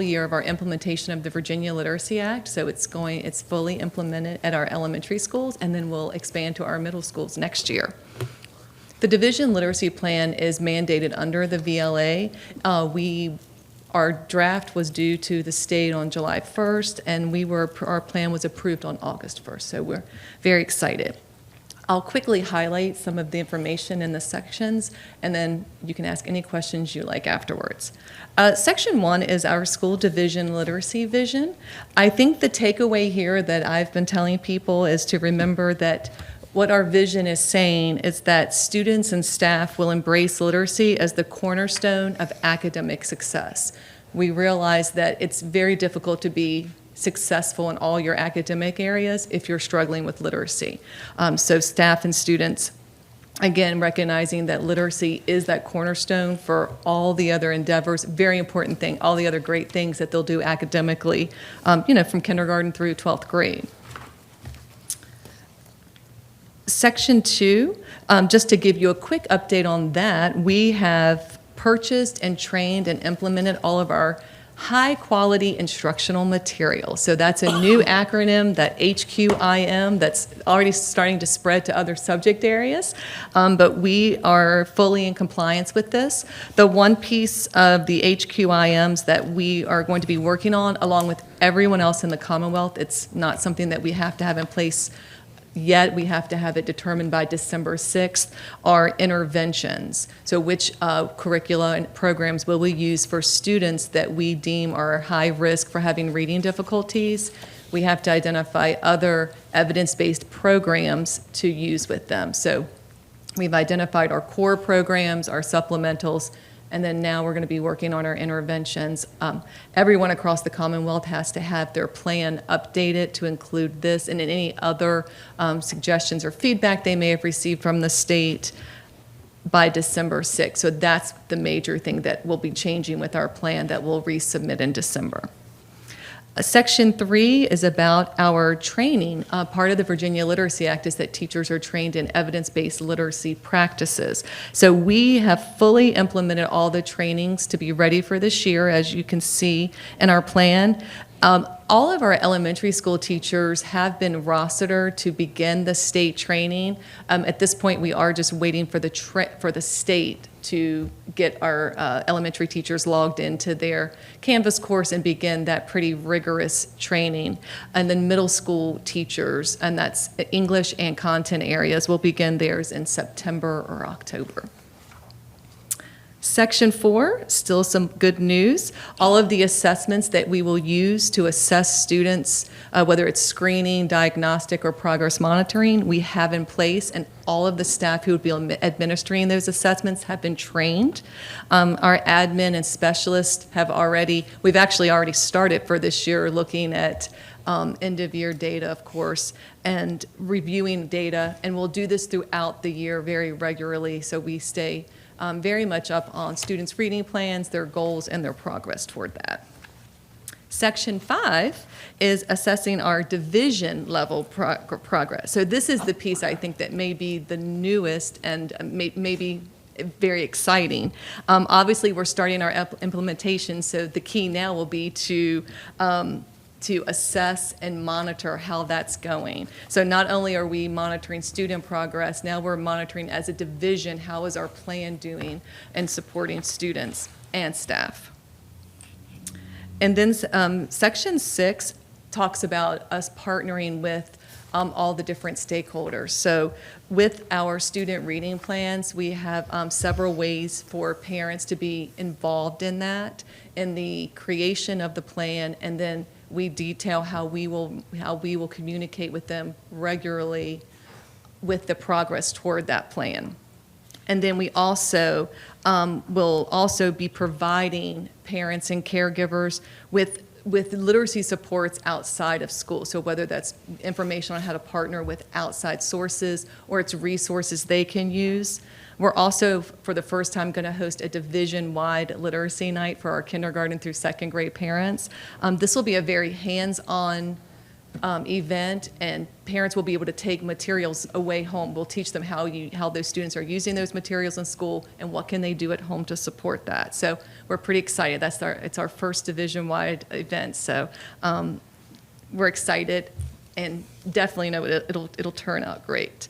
year of our implementation of the Virginia Literacy Act, so it's fully implemented at our elementary schools, and then we'll expand to our middle schools next year. The division literacy plan is mandated under the VLA. Our draft was due to the state on July 1st, and our plan was approved on August 1st, so we're very excited. I'll quickly highlight some of the information in the sections, and then you can ask any questions you like afterwards. Section 1 is our school division literacy vision. I think the takeaway here that I've been telling people is to remember that what our vision is saying is that students and staff will embrace literacy as the cornerstone of academic success. We realize that it's very difficult to be successful in all your academic areas if you're struggling with literacy. So staff and students, again, recognizing that literacy is that cornerstone for all the other endeavors, very important thing, all the other great things that they'll do academically, from kindergarten through 12th grade. Section 2, just to give you a quick update on that, we have purchased and trained and implemented all of our high-quality instructional materials. So that's a new acronym, that HQIM, that's already starting to spread to other subject areas, but we are fully in compliance with this. The one piece of the HQIMs that we are going to be working on, along with everyone else in the Commonwealth, it's not something that we have to have in place yet, we have to have it determined by December 6th, are interventions. So which curricula and programs will we use for students that we deem are high risk for having reading difficulties? We have to identify other evidence-based programs to use with them. So we've identified our core programs, our supplementals, and then now we're going to be working on our interventions. Everyone across the Commonwealth has to have their plan updated to include this and any other suggestions or feedback they may have received from the state by December 6th. So that's the major thing that will be changing with our plan that we'll resubmit in December. Section 3 is about our training. Part of the Virginia Literacy Act is that teachers are trained in evidence-based literacy practices. So we have fully implemented all the trainings to be ready for this year, as you can see in our plan. All of our elementary school teachers have been rostered to begin the state training. At this point, we are just waiting for the state to get our elementary teachers logged into their Canvas course and begin that pretty rigorous training. And then middle school teachers, and that's English and content areas, will begin theirs in September or October. Section 4, still some good news. All of the assessments that we will use to assess students, whether it's screening, diagnostic, or progress monitoring, we have in place, and all of the staff who would be administering those assessments have been trained. Our admin and specialists we've actually already started for this year looking at end-of-year data, of course, and reviewing data, and we'll do this throughout the year very regularly, so we stay very much up on students' reading plans, their goals, and their progress toward that. Section 5 is assessing our division level progress. So this is the piece I think that may be the newest and maybe very exciting. Obviously, we're starting our implementation, so the key now will be to assess and monitor how that's going. So not only are we monitoring student progress, now we're monitoring as a division, how is our plan doing and supporting students and staff. And then Section 6 talks about us partnering with all the different stakeholders. So with our student reading plans, we have several ways for parents to be involved in that, in the creation of the plan, and then we detail how we will communicate with them regularly with the progress toward that plan. And then we also will also be providing parents and caregivers with literacy supports outside of school. So whether that's information on how to partner with outside sources or it's resources they can use. We're also, for the first time, going to host a division-wide literacy night for our kindergarten through second grade parents. This will be a very hands-on event, and parents will be able to take materials away home. We'll teach them how those students are using those materials in school and what can they do at home to support that. So we're pretty excited. It's our first division-wide event. So we're excited and definitely know it'll turn out great.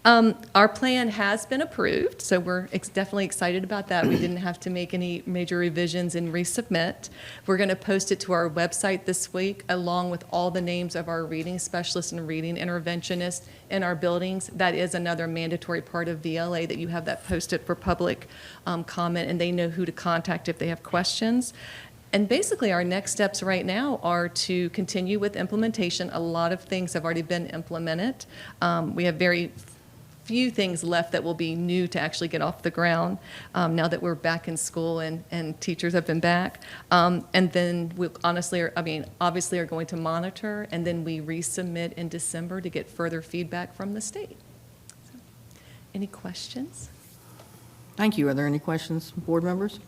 Our plan has been approved, so we're definitely excited about that. We didn't have to make any major revisions and resubmit. We're going to post it to our website this week, along with all the names of our reading specialists and reading interventionists in our buildings. That is another mandatory part of VLA, that you have that posted for public comment, and they know who to contact if they have questions. And basically, our next steps right now are to continue with implementation. A lot of things have already been implemented. We have very few things left that will be new to actually get off the ground now that we're back in school and teachers have been back. And then we obviously are going to monitor, and then we resubmit in December to get further feedback from the state. So, any questions? Thank you. Are there any questions, board members?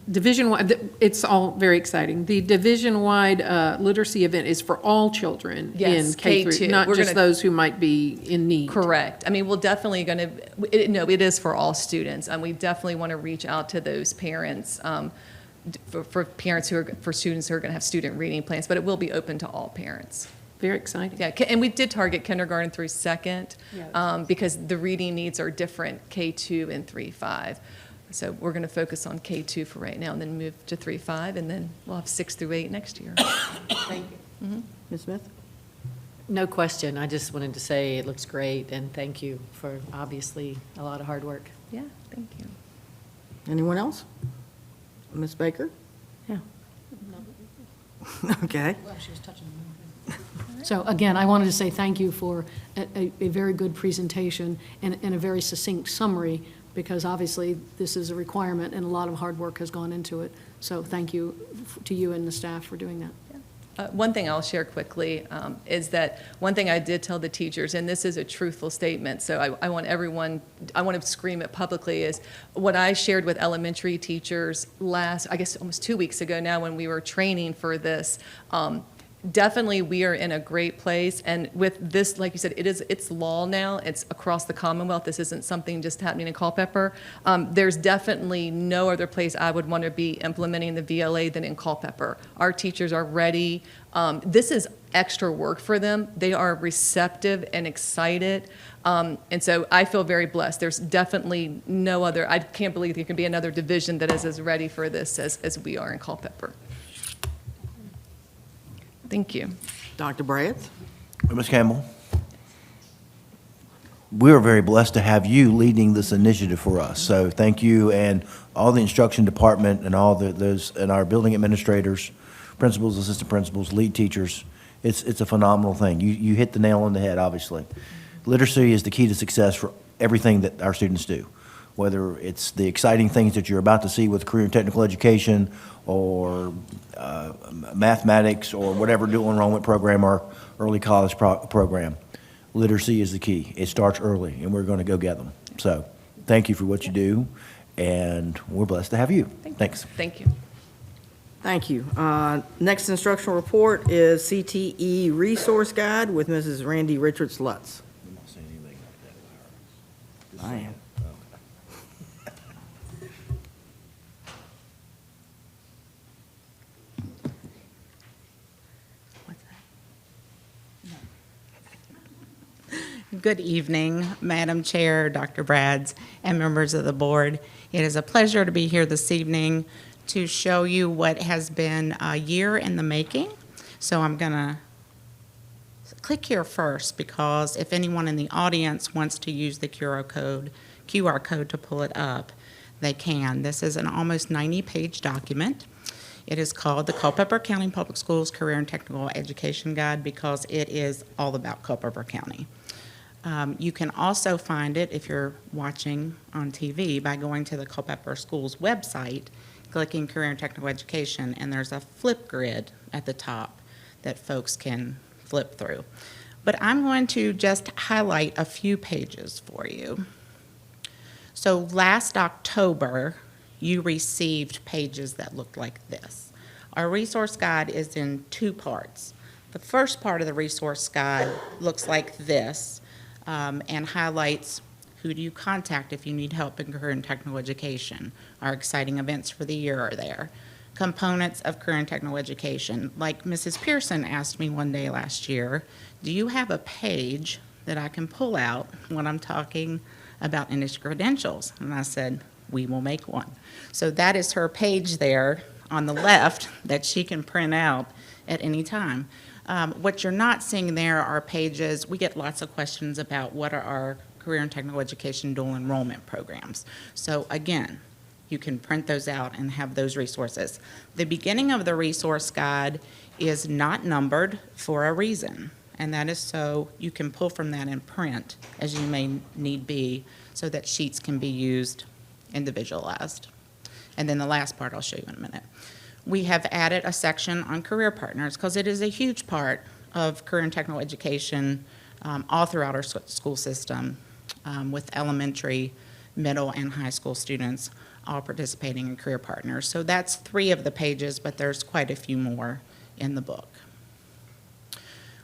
Division-wide, it's all very exciting. The division-wide literacy event is for all children Yes, in K through, K2. not We're just gonna- those who might be in need. Correct. I mean, we'll definitely going to, no, it is for all students, and we definitely want to reach out to those parents, for parents for students who are going to have student reading plans, but it will be open to all parents. Very exciting. Yeah, and we did target kindergarten through second, because the reading needs are different, K2 and 3-5. So we're going to focus on K2 for right now, and then move to 3-5, and then we'll have 6 through 8 next year. Thank you. Ms. Smith? No question. I just wanted to say it looks great, and thank you for obviously a lot of hard work. Yeah, thank you. Anyone else? Ms. Baker? Yeah. Okay. So again, I wanted to say thank you for a very good presentation and a very succinct summary, because obviously this is a requirement and a lot of hard work has gone into it. So thank you to you and the staff for doing that. One thing I'll share quickly is that one thing I did tell the teachers, and this is a truthful statement, so I want everyone, I want to scream it publicly, is what I shared with elementary teachers I guess almost 2 weeks ago now when we were training for this. Definitely, we are in a great place, and with this, like you said, it's law now. It's across the Commonwealth. This isn't something just happening in Culpeper. There's definitely no other place I would want to be implementing the VLA than in Culpeper. Our teachers are ready. This is extra work for them. They are receptive and excited, and so I feel very blessed. There's definitely no other. I can't believe there can be another division that is as ready for this as we are in Culpeper. Thank you. Dr. Bradds? Ms. Campbell, we are very blessed to have you leading this initiative for us. So thank you, and all the instruction department and all those, and our building administrators, principals, assistant principals, lead teachers. It's a phenomenal thing. You hit the nail on the head, obviously. Literacy is the key to success for everything that our students do, whether it's the exciting things that you're about to see with career and technical education, or mathematics, or whatever dual enrollment program or early college program. Literacy is the key. It starts early, and we're going to go get them. So thank you for what you do, and we're blessed to have you. Thanks. Thank you. Thank you. Next instructional report is CTE Resource Guide with Mrs. Randy Richards Lutz. I am. Good evening, Madam Chair, Dr. Bradds, and members of the board. It is a pleasure to be here this evening to show you what has been a year in the making. So I'm going to click here first, because if anyone in the audience wants to use the QR code to pull it up, they can. This is an almost 90-page document. It is called the Culpeper County Public Schools Career and Technical Education Guide because it is all about Culpeper County. You can also find it, if you're watching on TV, by going to the Culpeper Schools website, clicking Career and Technical Education, and there's a flip grid at the top that folks can flip through. But I'm going to just highlight a few pages for you. So last October, you received pages that looked like this. Our resource guide is in two parts. The first part of the resource guide looks like this and highlights who do you contact if you need help in career and technical education. Our exciting events for the year are there. Components of career and technical education. Like Mrs. Pearson asked me one day last year, do you have a page that I can pull out when I'm talking about industry credentials? And I said, we will make one. So that is her page there on the left that she can print out at any time. What you're not seeing there are pages. We get lots of questions about what are our career and technical education dual enrollment programs. So again, you can print those out and have those resources. The beginning of the resource guide is not numbered for a reason, and that is so you can pull from that and print as you may need be so that sheets can be used individualized. And then the last part I'll show you in a minute. We have added a section on career partners because it is a huge part of career and technical education all throughout our school system with elementary, middle, and high school students all participating in career partners. So that's 3 of the pages, but there's quite a few more in the book.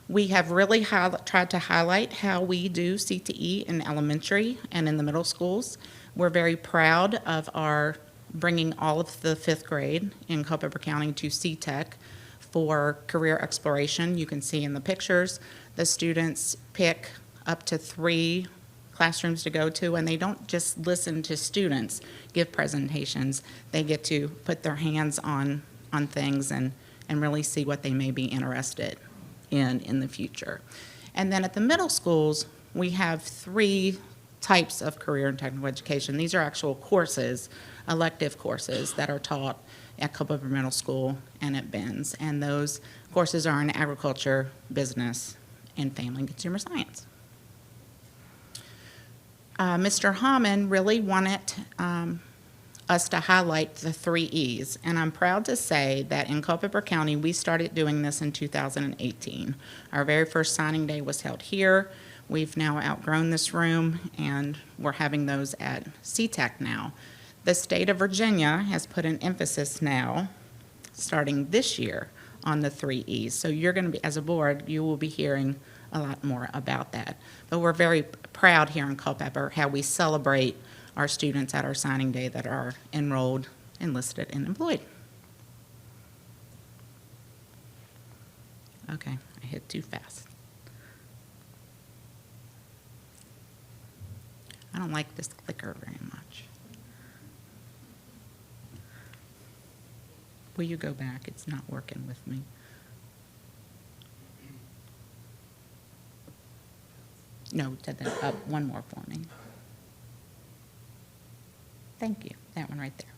We have really tried to highlight how we do CTE in elementary and in the middle schools. We're very proud of our bringing all of the 5th grade in Culpeper County to CTEC for career exploration. You can see in the pictures, the students pick up to 3 classrooms to go to, and they don't just listen to students give presentations. They get to put their hands on things and really see what they may be interested in the future. And then at the middle schools, we have 3 types of career and technical education. These are actual courses, elective courses that are taught at Culpeper Middle School and at Benz. And those courses are in agriculture, business, and family and consumer science. Mr. Hammond really wanted us to highlight the 3 E's, and I'm proud to say that in Culpeper County, we started doing this in 2018. Our very first signing day was held here. We've now outgrown this room, and we're having those at CTEC now. The state of Virginia has put an emphasis now, starting this year, on the 3 E's. So you're going to be, as a board, you will be hearing a lot more about that. But we're very proud here in Culpeper how we celebrate our students at our signing day that are enrolled, enlisted, and employed. Okay, I hit too fast. I don't like this clicker very much. Will you go back? It's not working with me. No, did that up one more for me. Thank you. That one right there.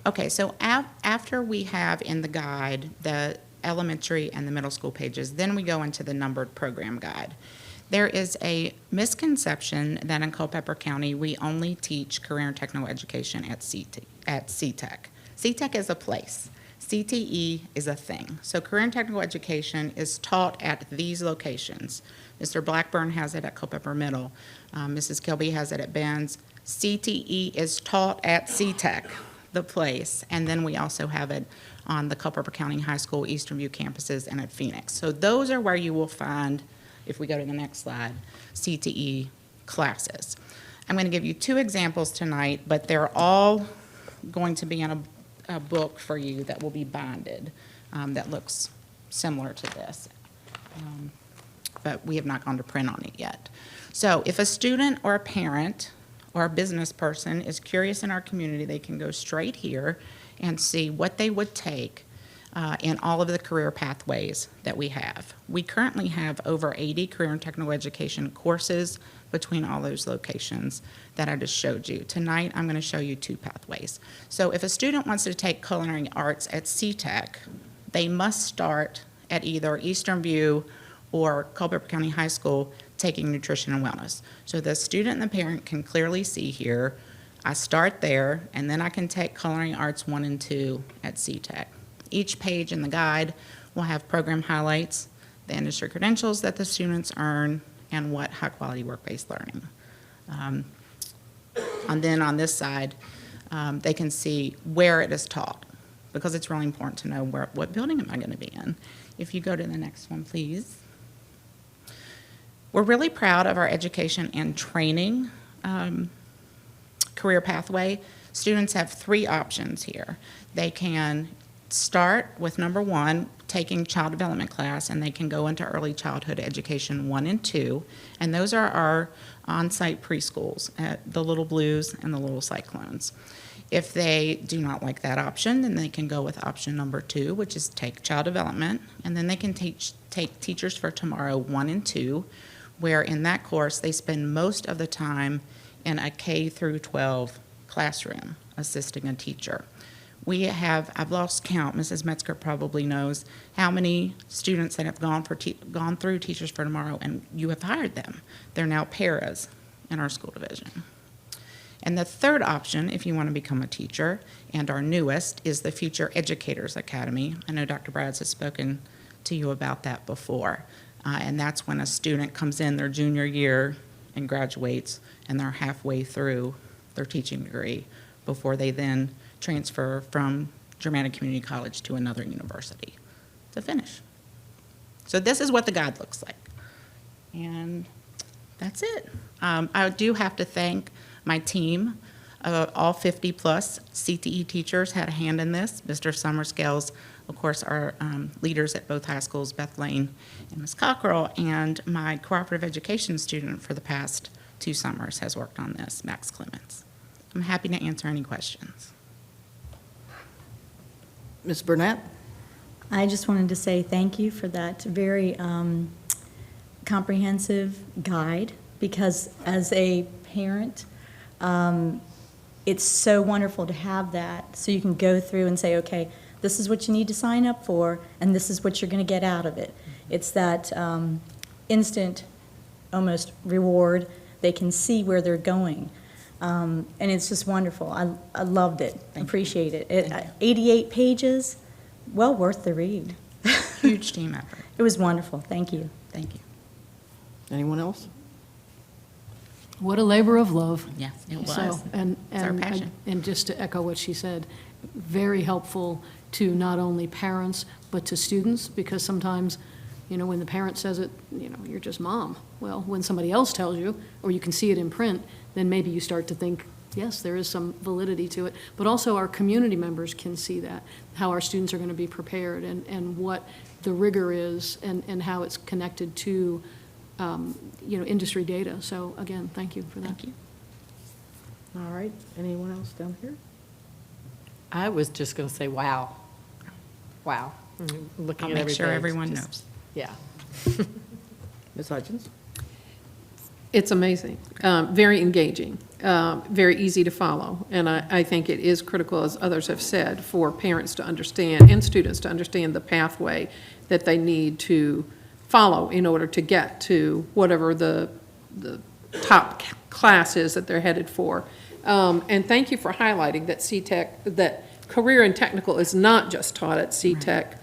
Okay, so after we have in the guide the elementary and the middle school pages, then we go into the numbered program guide. There is a misconception that in Culpeper County, we only teach career and technical education at CTEC. CTEC is a place. CTE is a thing. So career and technical education is taught at these locations. Mr. Blackburn has it at Culpeper Middle. Mrs. Kilby has it at Benz. CTE is taught at CTEC, the place. And then we also have it on the Culpeper County High School, Eastern View campuses, and at Phoenix. So those are where you will find, if we go to the next slide, CTE classes. I'm going to give you 2 examples tonight, but they're all going to be in a book for you that will be bonded that looks similar to this. But we have not gone to print on it yet. So if a student or a parent or a business person is curious in our community, they can go straight here and see what they would take in all of the career pathways that we have. We currently have over 80 career and technical education courses between all those locations that I just showed you. Tonight, I'm going to show you 2 pathways. So if a student wants to take culinary arts at CTEC, they must start at either Eastern View or Culpeper County High School taking nutrition and wellness. So the student and the parent can clearly see here, I start there, and then I can take culinary arts 1 and 2 at CTEC. Each page in the guide will have program highlights, the industry credentials that the students earn, and what high-quality work-based learning. And then on this side, they can see where it is taught, because it's really important to know what building am I going to be in. If you go to the next one, please. We're really proud of our education and training career pathway. Students have 3 options here. They can start with number 1, taking child development class, and they can go into early childhood education 1 and 2, and those are our on-site preschools at the Little Blues and the Little Cyclones. If they do not like that option, then they can go with option number 2, which is take child development, and then they can take Teachers for Tomorrow 1 and 2, where in that course they spend most of the time in a K through 12 classroom assisting a teacher. We have, I've lost count, Mrs. Metzger probably knows, how many students that have gone through Teachers for Tomorrow, and you have hired them. They're now paras in our school division. And the third option, if you want to become a teacher, and our newest, is the Future Educators Academy. I know Dr. Brads has spoken to you about that before. And that's when a student comes in their junior year and graduates, and they're halfway through their teaching degree before they then transfer from Germanna Community College to another university to finish. So this is what the guide looks like. And that's it. I do have to thank my team. All 50-plus CTE teachers had a hand in this. Mr. Summerscales, of course, our leaders at both high schools, Beth Lane and Ms. Cockrell, and my cooperative education student for the past 2 summers has worked on this, Max Clements. I'm happy to answer any questions. Ms. Burnett? I just wanted to say thank you for that very comprehensive guide, because as a parent, it's so wonderful to have that, so you can go through and say, okay, this is what you need to sign up for, and this is what you're going to get out of it. It's that instant, almost reward. They can see where they're going. And it's just wonderful. I loved it. Appreciate it. 88 pages, well worth the read. Huge team effort. It was wonderful. Thank you. Thank you. Anyone else? What a labor of love. Yes, it was. So, and It's our passion. And just to echo what she said, very helpful to not only parents, but to students, because sometimes, you know, when the parent says it, you know, you're just mom. Well, when somebody else tells you, or you can see it in print, then maybe you start to think, yes, there is some validity to it. But also our community members can see that, how our students are going to be prepared, and what the rigor is, and how it's connected to, you know, industry data. So again, thank you for that. Thank you. All right, anyone else down here? I was just going to say, wow. Wow. Looking I'll at make every sure page, everyone just- knows. Yeah. Ms. Hutchins? It's amazing, very engaging, very easy to follow. And I think it is critical, as others have said, for parents to understand and students to understand the pathway that they need to follow in order to get to whatever the top class is that they're headed for. And thank you for highlighting that CTEC, that career and technical is not just taught at CTEC.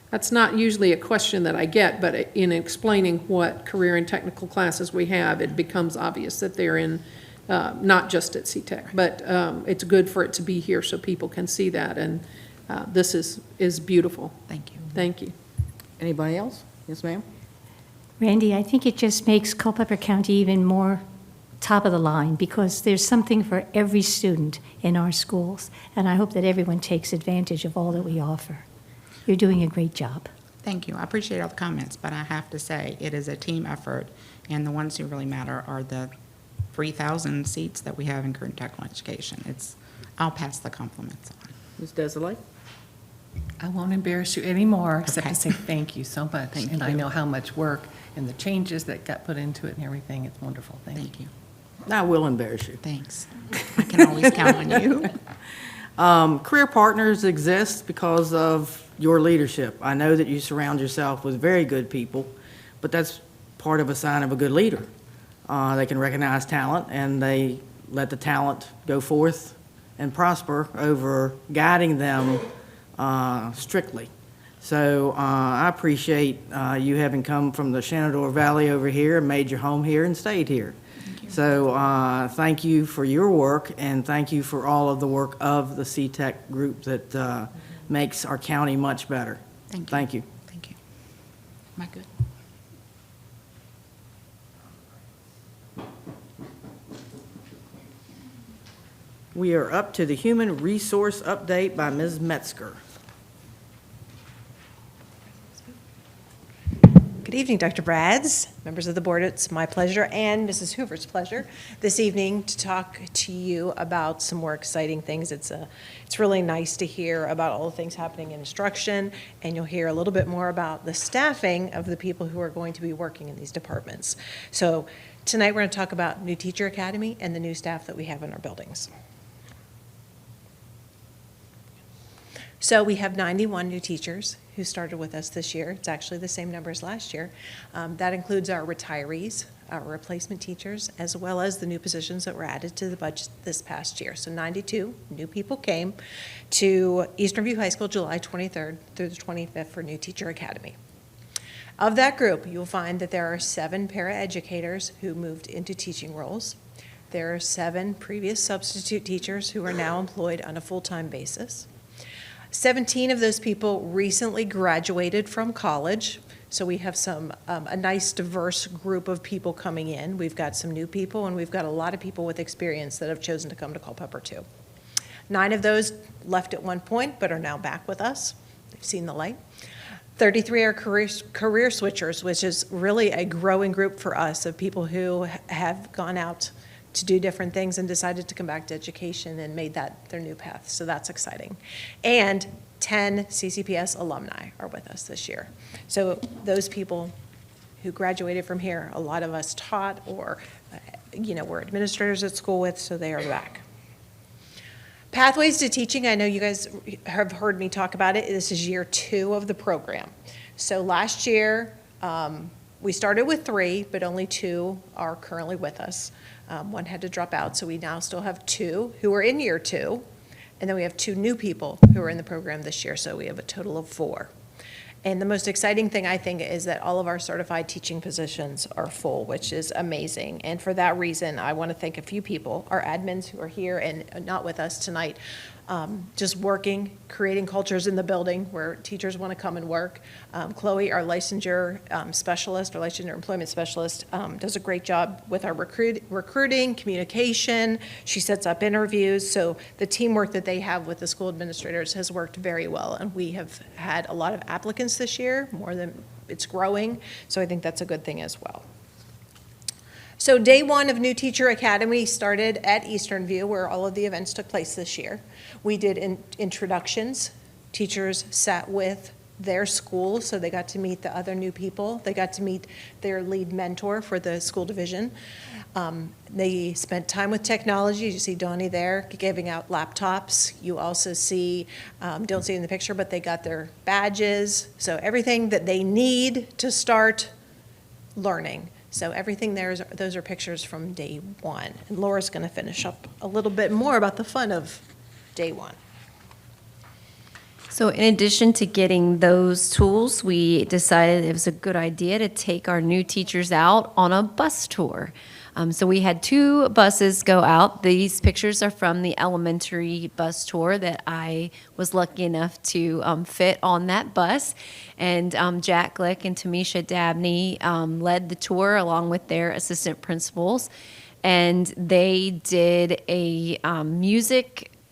That's not usually a question that I get, but in explaining what career and technical classes we have, it becomes obvious that they're in, not just at CTEC, but it's good for it to be here so people can see that, and this is beautiful. Thank you. Thank you. Anybody else? Yes, ma'am? Randy, I think it just makes Culpeper County even more top of the line, because there's something for every student in our schools, and I hope that everyone takes advantage of all that we offer. You're doing a great job. Thank you. I appreciate all the comments, but I have to say, it is a team effort, and the ones who really matter are the 3,000 seats that we have in career and technical education. I'll pass the compliments on. Ms. Desolé? I won't embarrass you anymore, except Okay. to say thank you so much. Thank And I you. know how much work and the changes that got put into it and everything. It's wonderful. Thank you. Thank you. I will embarrass you. Thanks. I can always count on you. Career Partners exists because of your leadership. I know that you surround yourself with very good people, but that's part of a sign of a good leader. They can recognize talent, and they let the talent go forth and prosper over guiding them strictly. So I appreciate you having come from the Shenandoah Valley over here and made your home here and stayed here. So thank you for your work, and thank you for all of the work of the CTEC group that makes our county much better. Thank you. Thank you. Thank you. Am I good? We are up to the Human Resource Update by Ms. Metzger. Good evening, Dr. Brads, members of the board. It's my pleasure and Mrs. Hoover's pleasure this evening to talk to you about some more exciting things. It's really nice to hear about all the things happening in instruction, and you'll hear a little bit more about the staffing of the people who are going to be working in these departments. So tonight we're going to talk about New Teacher Academy and the new staff that we have in our buildings. So we have 91 new teachers who started with us this year. It's actually the same number as last year. That includes our retirees, our replacement teachers, as well as the new positions that were added to the budget this past year. So 92 new people came to Eastern View High School July 23rd through the 25th for New Teacher Academy. Of that group, you'll find that there are 7 paraeducators who moved into teaching roles. There are 7 previous substitute teachers who are now employed on a full-time basis. 17 of those people recently graduated from college, so we have a nice diverse group of people coming in. We've got some new people, and we've got a lot of people with experience that have chosen to come to Culpeper too. 9 of those left at one point, but are now back with us. They've seen the light. 33 are career switchers, which is really a growing group for us of people who have gone out to do different things and decided to come back to education and made that their new path. So that's exciting. And 10 CCPS alumni are with us this year. So those people who graduated from here, a lot of us taught or, were administrators at school with, so they are back. Pathways to Teaching, I know you guys have heard me talk about it. This is year 2 of the program. So last year, we started with 3, but only 2 are currently with us. 1 had to drop out, so we now still have 2 who are in year 2, and then we have 2 new people who are in the program this year, so we have a total of 4. And the most exciting thing, I think, is that all of our certified teaching positions are full, which is amazing. And for that reason, I want to thank a few people, our admins who are here and not with us tonight, just working, creating cultures in the building where teachers want to come and work. Chloe, our licensure specialist, our licensure employment specialist, does a great job with our recruiting, communication. She sets up interviews. So the teamwork that they have with the school administrators has worked very well. And we have had a lot of applicants this year, more than it's growing. So I think that's a good thing as well. So day 1 of New Teacher Academy started at Eastern View, where all of the events took place this year. We did introductions. Teachers sat with their school, so they got to meet the other new people. They got to meet their lead mentor for the school division. They spent time with technology. You see Donnie there giving out laptops. You also see, don't see it in the picture, but they got their badges. So everything that they need to start learning. So everything there, those are pictures from day 1. And Laura's going to finish up a little bit more about the fun of day 1. So in addition to getting those tools, we decided it was a good idea to take our new teachers out on a bus tour. So we had 2 buses go out. These pictures are from the elementary bus tour that I was lucky enough to fit on that bus. And Jack Glick and Tamisha Dabney led the tour along with their assistant principals. And they did a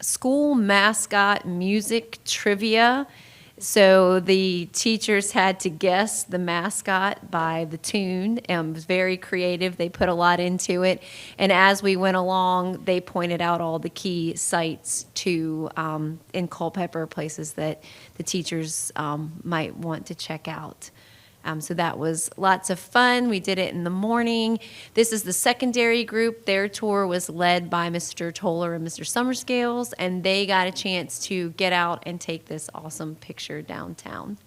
school mascot music trivia So the teachers had to guess the mascot by the tune. It was very creative. They put a lot into it. And as we went along, they pointed out all the key sites to in Culpeper, places that the teachers might want to check out. So that was lots of fun. We did it in the morning. This is the secondary group. Their tour was led by Mr. Toller and Mr. Summerscales, and they got a chance to get out and take this awesome picture downtown.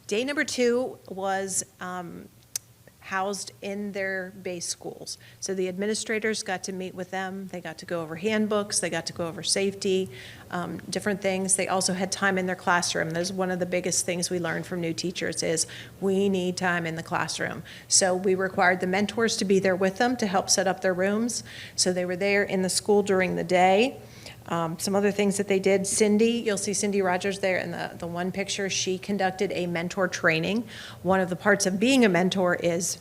Day number 2 was housed in their base schools. So the administrators got to meet with them. They got to go over handbooks. They got to go over safety, different things. They also had time in their classroom. That's one of the biggest things we learned from new teachers is we need time in the classroom. So we required the mentors to be there with them to help set up their rooms. So they were there in the school during the day. Some other things that they did, Cindy, you'll see Cindy Rogers there in the one picture. She conducted a mentor training. One of the parts of being a mentor is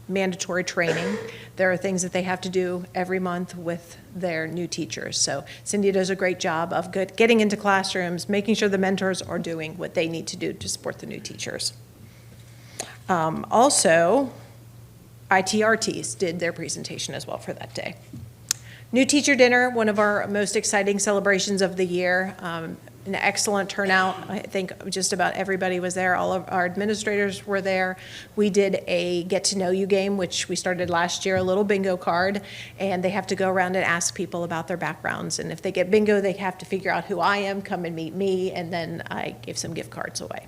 mandatory training. There are things that they have to do every month with their new teachers. So Cindy does a great job of getting into classrooms, making sure the mentors are doing what they need to do to support the new teachers. Also, ITRTs did their presentation as well for that day. New teacher dinner, one of our most exciting celebrations of the year. An excellent turnout. I think just about everybody was there. All of our administrators were there. We did a get to know you game, which we started last year, a little bingo card, and they have to go around and ask people about their backgrounds. And if they get bingo, they have to figure out who I am, come and meet me, and then I give some gift cards away.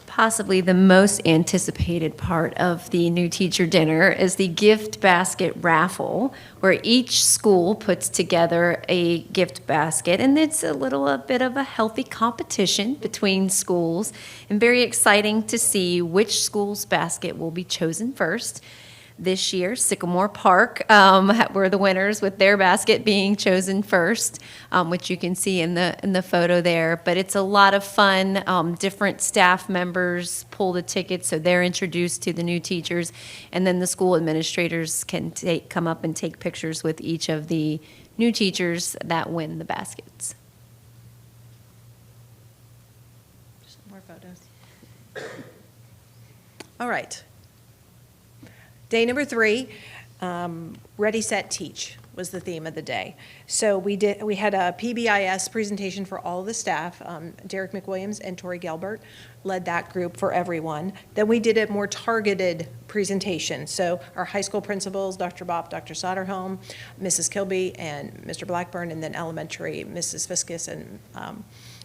Possibly the most anticipated part of the new teacher dinner is the gift basket raffle, where each school puts together a gift basket, and it's a bit of a healthy competition between schools, and very exciting to see which school's basket will be chosen first. This year, Sycamore Park were the winners with their basket being chosen first, which you can see in the photo there. But it's a lot of fun. Different staff members pull the tickets, so they're introduced to the new teachers, and then the school administrators can come up and take pictures with each of the new teachers that win the baskets. Just more photos. All right. Day number 3, Ready, Set, Teach was the theme of the day. So we had a PBIS presentation for all the staff. Derek McWilliams and Tori Gelbert led that group for everyone. Then we did a more targeted presentation. So our high school principals, Dr. Bopp, Dr. Soderholm, Mrs. Kilby, and Mr. Blackburn, and then elementary, Mrs. Fiskus and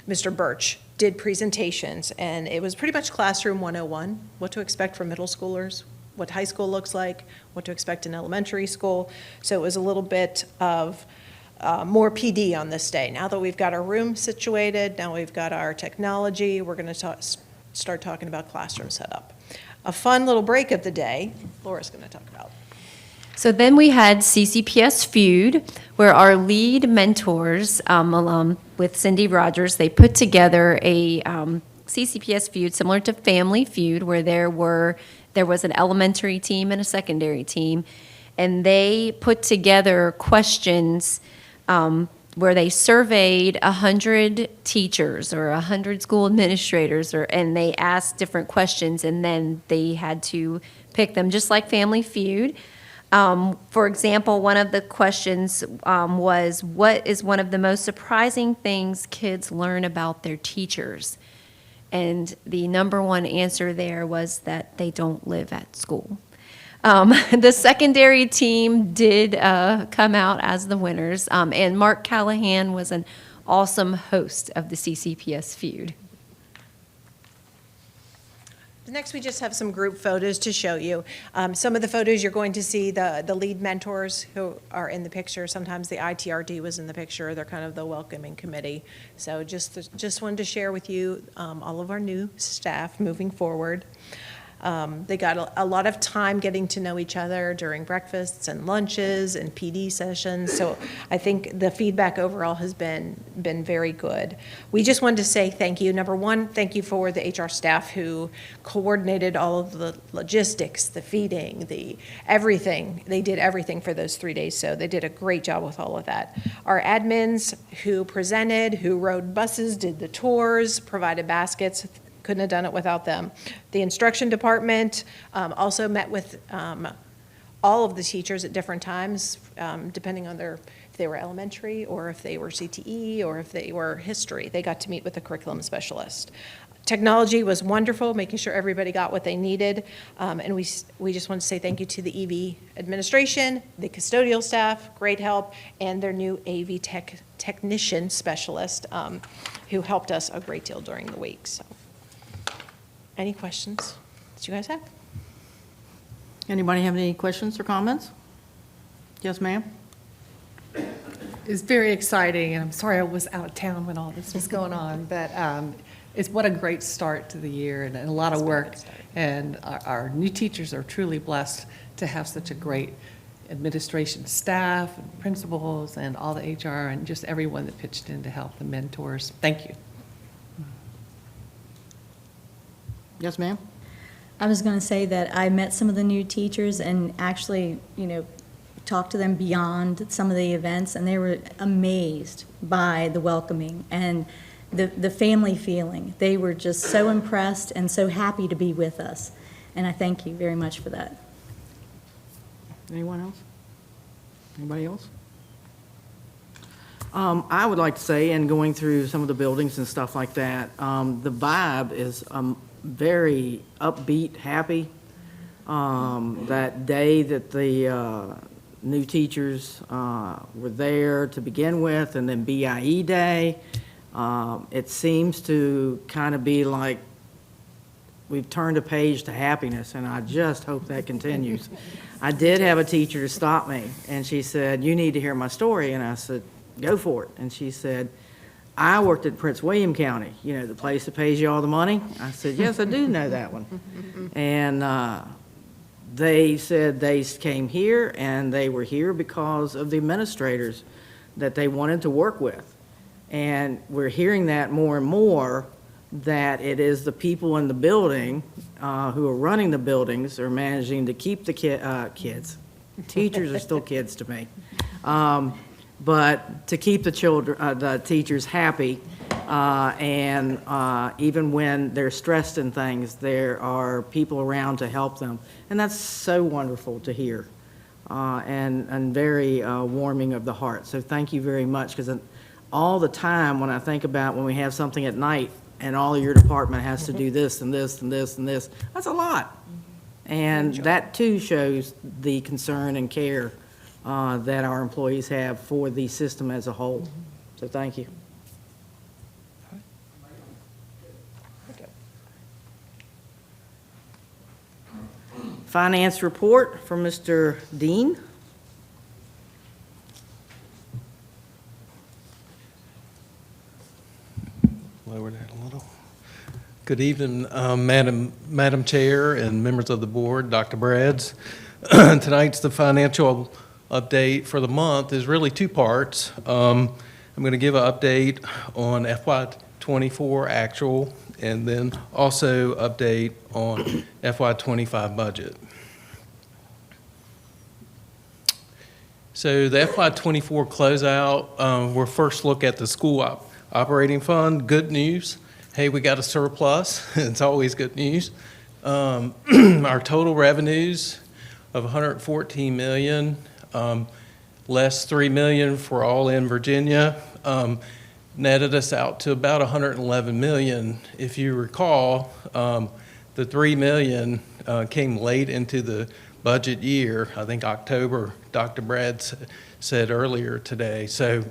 Mr. Birch did presentations. And it was pretty much classroom 101, what to expect from middle schoolers, what high school looks like, what to expect in elementary school. So it was a little bit of more PD on this day. Now that we've got our room situated, now we've got our technology, we're going to start talking about classroom setup. A fun little break of the day, Laura's going to talk about. So then we had CCPS Feud, where our lead mentors, along with Cindy Rogers, they put together a CCPS Feud similar to Family Feud, where there was an elementary team and a secondary team, and they put together questions where they surveyed 100 teachers or 100 school administrators, and they asked different questions, and then they had to pick them, just like Family Feud. For example, one of the questions was, what is one of the most surprising things kids learn about their teachers? And the number one answer there was that they don't live at school. The secondary team did come out as the winners, and Mark Callahan was an awesome host of the CCPS Feud. Next, we just have some group photos to show you. Some of the photos you're going to see the lead mentors who are in the picture. Sometimes the ITRD was in the picture. They're kind of the welcoming committee. So just wanted to share with you all of our new staff moving forward. They got a lot of time getting to know each other during breakfasts and lunches and PD sessions. So I think the feedback overall has been very good. We just wanted to say thank you. Number one, thank you for the HR staff who coordinated all of the logistics, the feeding, the everything. They did everything for those 3 days, so they did a great job with all of that. Our admins who presented, who rode buses, did the tours, provided baskets, couldn't have done it without them. The instruction department also met with all of the teachers at different times, depending on if they were elementary or if they were CTE or if they were history. They got to meet with the curriculum specialist. Technology was wonderful, making sure everybody got what they needed. And we just want to say thank you to the EV administration, the custodial staff, great help, and their new AV technician specialist who helped us a great deal during the week. So, any questions that you guys have? Anybody have any questions or comments? Yes, ma'am? It's very exciting, and I'm sorry I was out of town when all this was going on, but it's what a great start to the year and a lot of work. And our new teachers are truly blessed to have such a great administration staff and principals and all the HR and just everyone that pitched in to help, the mentors. Thank you. Yes, ma'am? I was going to say that I met some of the new teachers and actually, talked to them beyond some of the events, and they were amazed by the welcoming and the family feeling. They were just so impressed and so happy to be with us, and I thank you very much for that. Anyone else? Anybody else? I would like to say, and going through some of the buildings and stuff like that, the vibe is very upbeat, happy. That day that the new teachers were there to begin with, and then BIE Day, it seems to kind of be like we've turned a page to happiness, and I just hope that continues. I did have a teacher stop me, and she said, "You need to hear my story," and I said, "Go for it." And she said, "I worked at Prince William County, the place that pays you all the money." I said, "Yes, I do know that one." And they said they came here, and they were here because of the administrators that they wanted to work with. And we're hearing that more and more, that it is the people in the building who are running the buildings are managing to keep the kids. Teachers are still kids to me. But to keep the teachers happy, and even when they're stressed in things, there are people around to help them. And that's so wonderful to hear, and very warming of the heart. So thank you very much, because all the time when I think about when we have something at night and all of your department has to do this and this and this and this, that's a lot. And that too shows the concern and care that our employees have for the system as a whole. So thank you. Finance report from Mr. Dean. Lower that a little. Good evening, Madam Chair and members of the board, Dr. Brads. Tonight's the financial update for the month is really two parts. I'm going to give an update on FY24 actual, and then also update on FY25 budget. So the FY24 closeout, we'll first look at the school operating fund. Good news. Hey, we got a surplus. It's always good news. Our total revenues of $114 million, less $3 million for all in Virginia, netted us out to about $111 million. If you recall, the $3 million came late into the budget year. I think October, Dr. Brad said earlier today. So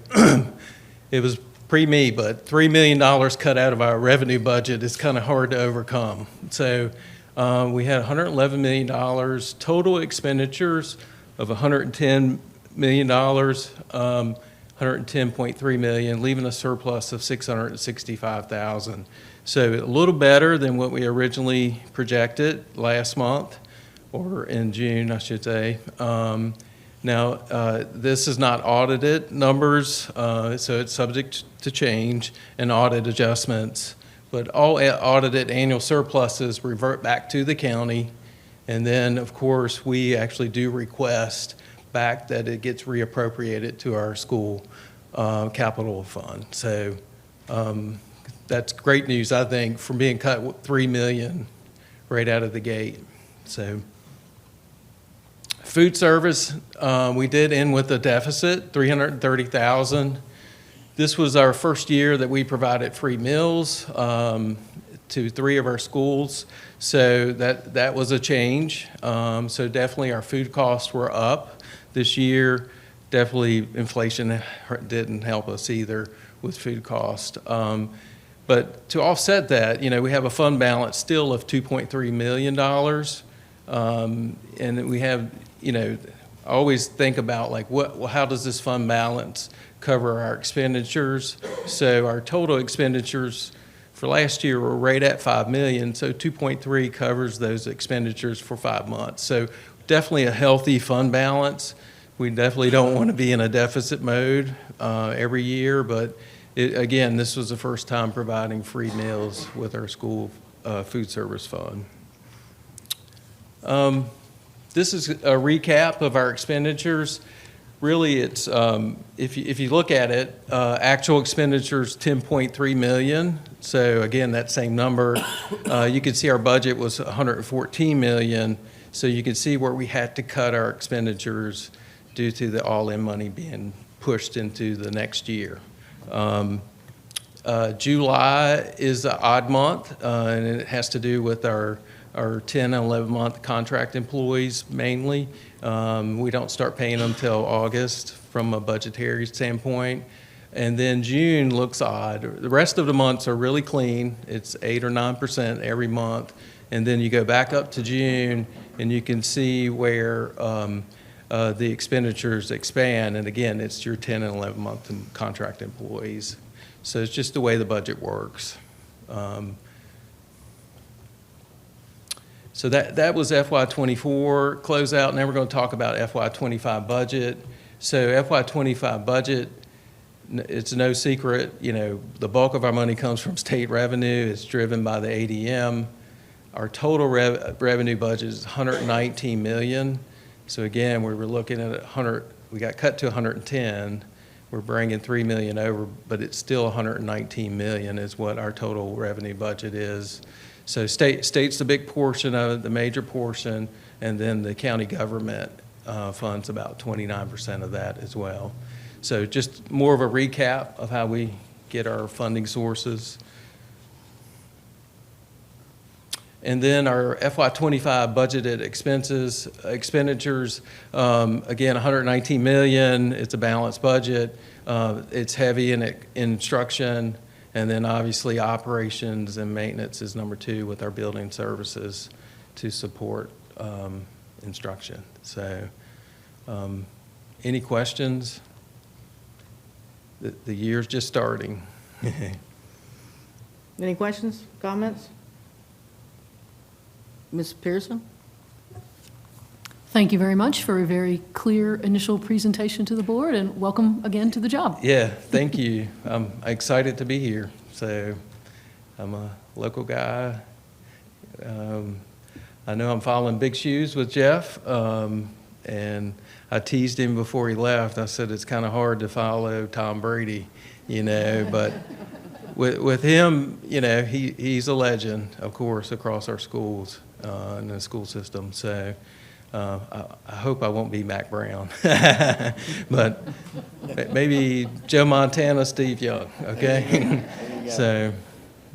it was pre-me, but $3 million cut out of our revenue budget is kind of hard to overcome. So we had $111 million, total expenditures of $110 million, $110.3 million, leaving a surplus of $665,000. So a little better than what we originally projected last month, or in June, I should say. Now, this is not audited numbers, so it's subject to change and audit adjustments. But all audited annual surpluses revert back to the county. And then, of course, we actually do request back that it gets reappropriated to our school capital fund. So that's great news, I think, from being cut $3 million right out of the gate. So food service, we did end with a deficit, $330,000. This was our first year that we provided free meals to 3 of our schools. So that was a change. So definitely our food costs were up this year. Definitely inflation didn't help us either with food cost. But to offset that, we have a fund balance still of $2.3 million. And we have, always think about like, how does this fund balance cover our expenditures? So our total expenditures for last year were right at $5 million. So 2.3 covers those expenditures for 5 months. So definitely a healthy fund balance. We definitely don't want to be in a deficit mode every year, but again, this was the first time providing free meals with our school food service fund. This is a recap of our expenditures. Really, it's if you look at it, actual expenditures $10.3 million. So again, that same number. You can see our budget was $114 million. So you can see where we had to cut our expenditures due to the all-in money being pushed into the next year. July is an odd month, and it has to do with our 10 and 11-month contract employees mainly. We don't start paying them till August from a budgetary standpoint. And then June looks odd. The rest of the months are really clean. It's 8 or 9% every month. And then you go back up to June, and you can see where the expenditures expand. And again, it's your 10 and 11-month contract employees. So it's just the way the budget works. So that was FY24 closeout. Now we're going to talk about FY25 budget. So FY25 budget, it's no secret, the bulk of our money comes from state revenue. It's driven by the ADM. Our total revenue budget is $119 million. So again, we were looking at we got cut to 110. We're bringing $3 million over, but it's still $119 million is what our total revenue budget is. So state's the big portion of it, the major portion, and then the county government funds about 29% of that as well. So just more of a recap of how we get our funding sources. And then our FY25 budgeted expenditures, again, $119 million. It's a balanced budget. It's heavy in instruction. And then obviously operations and maintenance is number 2 with our building services to support instruction. So any questions? The year's just starting. Any questions, comments? Ms. Pearson? Thank you very much for a very clear initial presentation to the board, and welcome again to the job. Yeah, thank you. I'm excited to be here. So I'm a local guy. I know I'm following big shoes with Jeff, and I teased him before he left. I said it's kind of hard to follow Tom Brady, but with him, he's a legend, of course, across our schools and the school system. So I hope I won't be Mac Brown, but maybe Joe Montana, Steve Young, okay? So,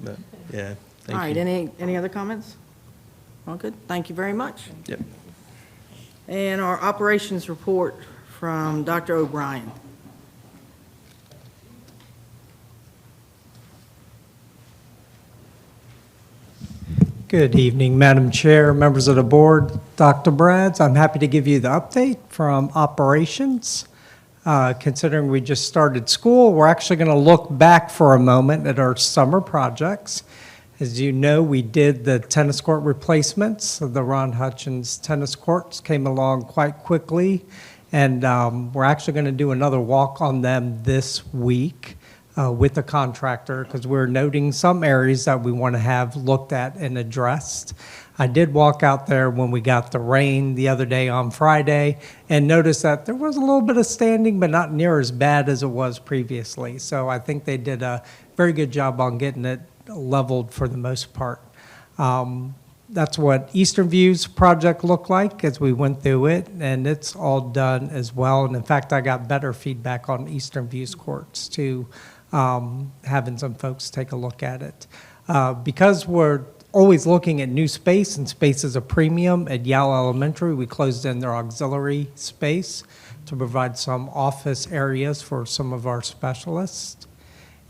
but, yeah, thank you. All right, any other comments? All good, thank you very much. Yep. And our operations report from Dr. O'Brien. Good evening, Madam Chair, members of the board, Dr. Brads. I'm happy to give you the update from operations. Considering we just started school, we're actually going to look back for a moment at our summer projects. As you know, we did the tennis court replacements. The Ron Hutchins tennis courts came along quite quickly, and we're actually going to do another walk on them this week with the contractor because we're noting some areas that we want to have looked at and addressed. I did walk out there when we got the rain the other day on Friday and noticed that there was a little bit of standing, but not near as bad as it was previously. So I think they did a very good job on getting it leveled for the most part. That's what Eastern View's project looked like as we went through it, and it's all done as well. And in fact, I got better feedback on Eastern View's courts too, having some folks take a look at it. Because we're always looking at new space, and space is a premium at Yale Elementary, we closed in their auxiliary space to provide some office areas for some of our specialists.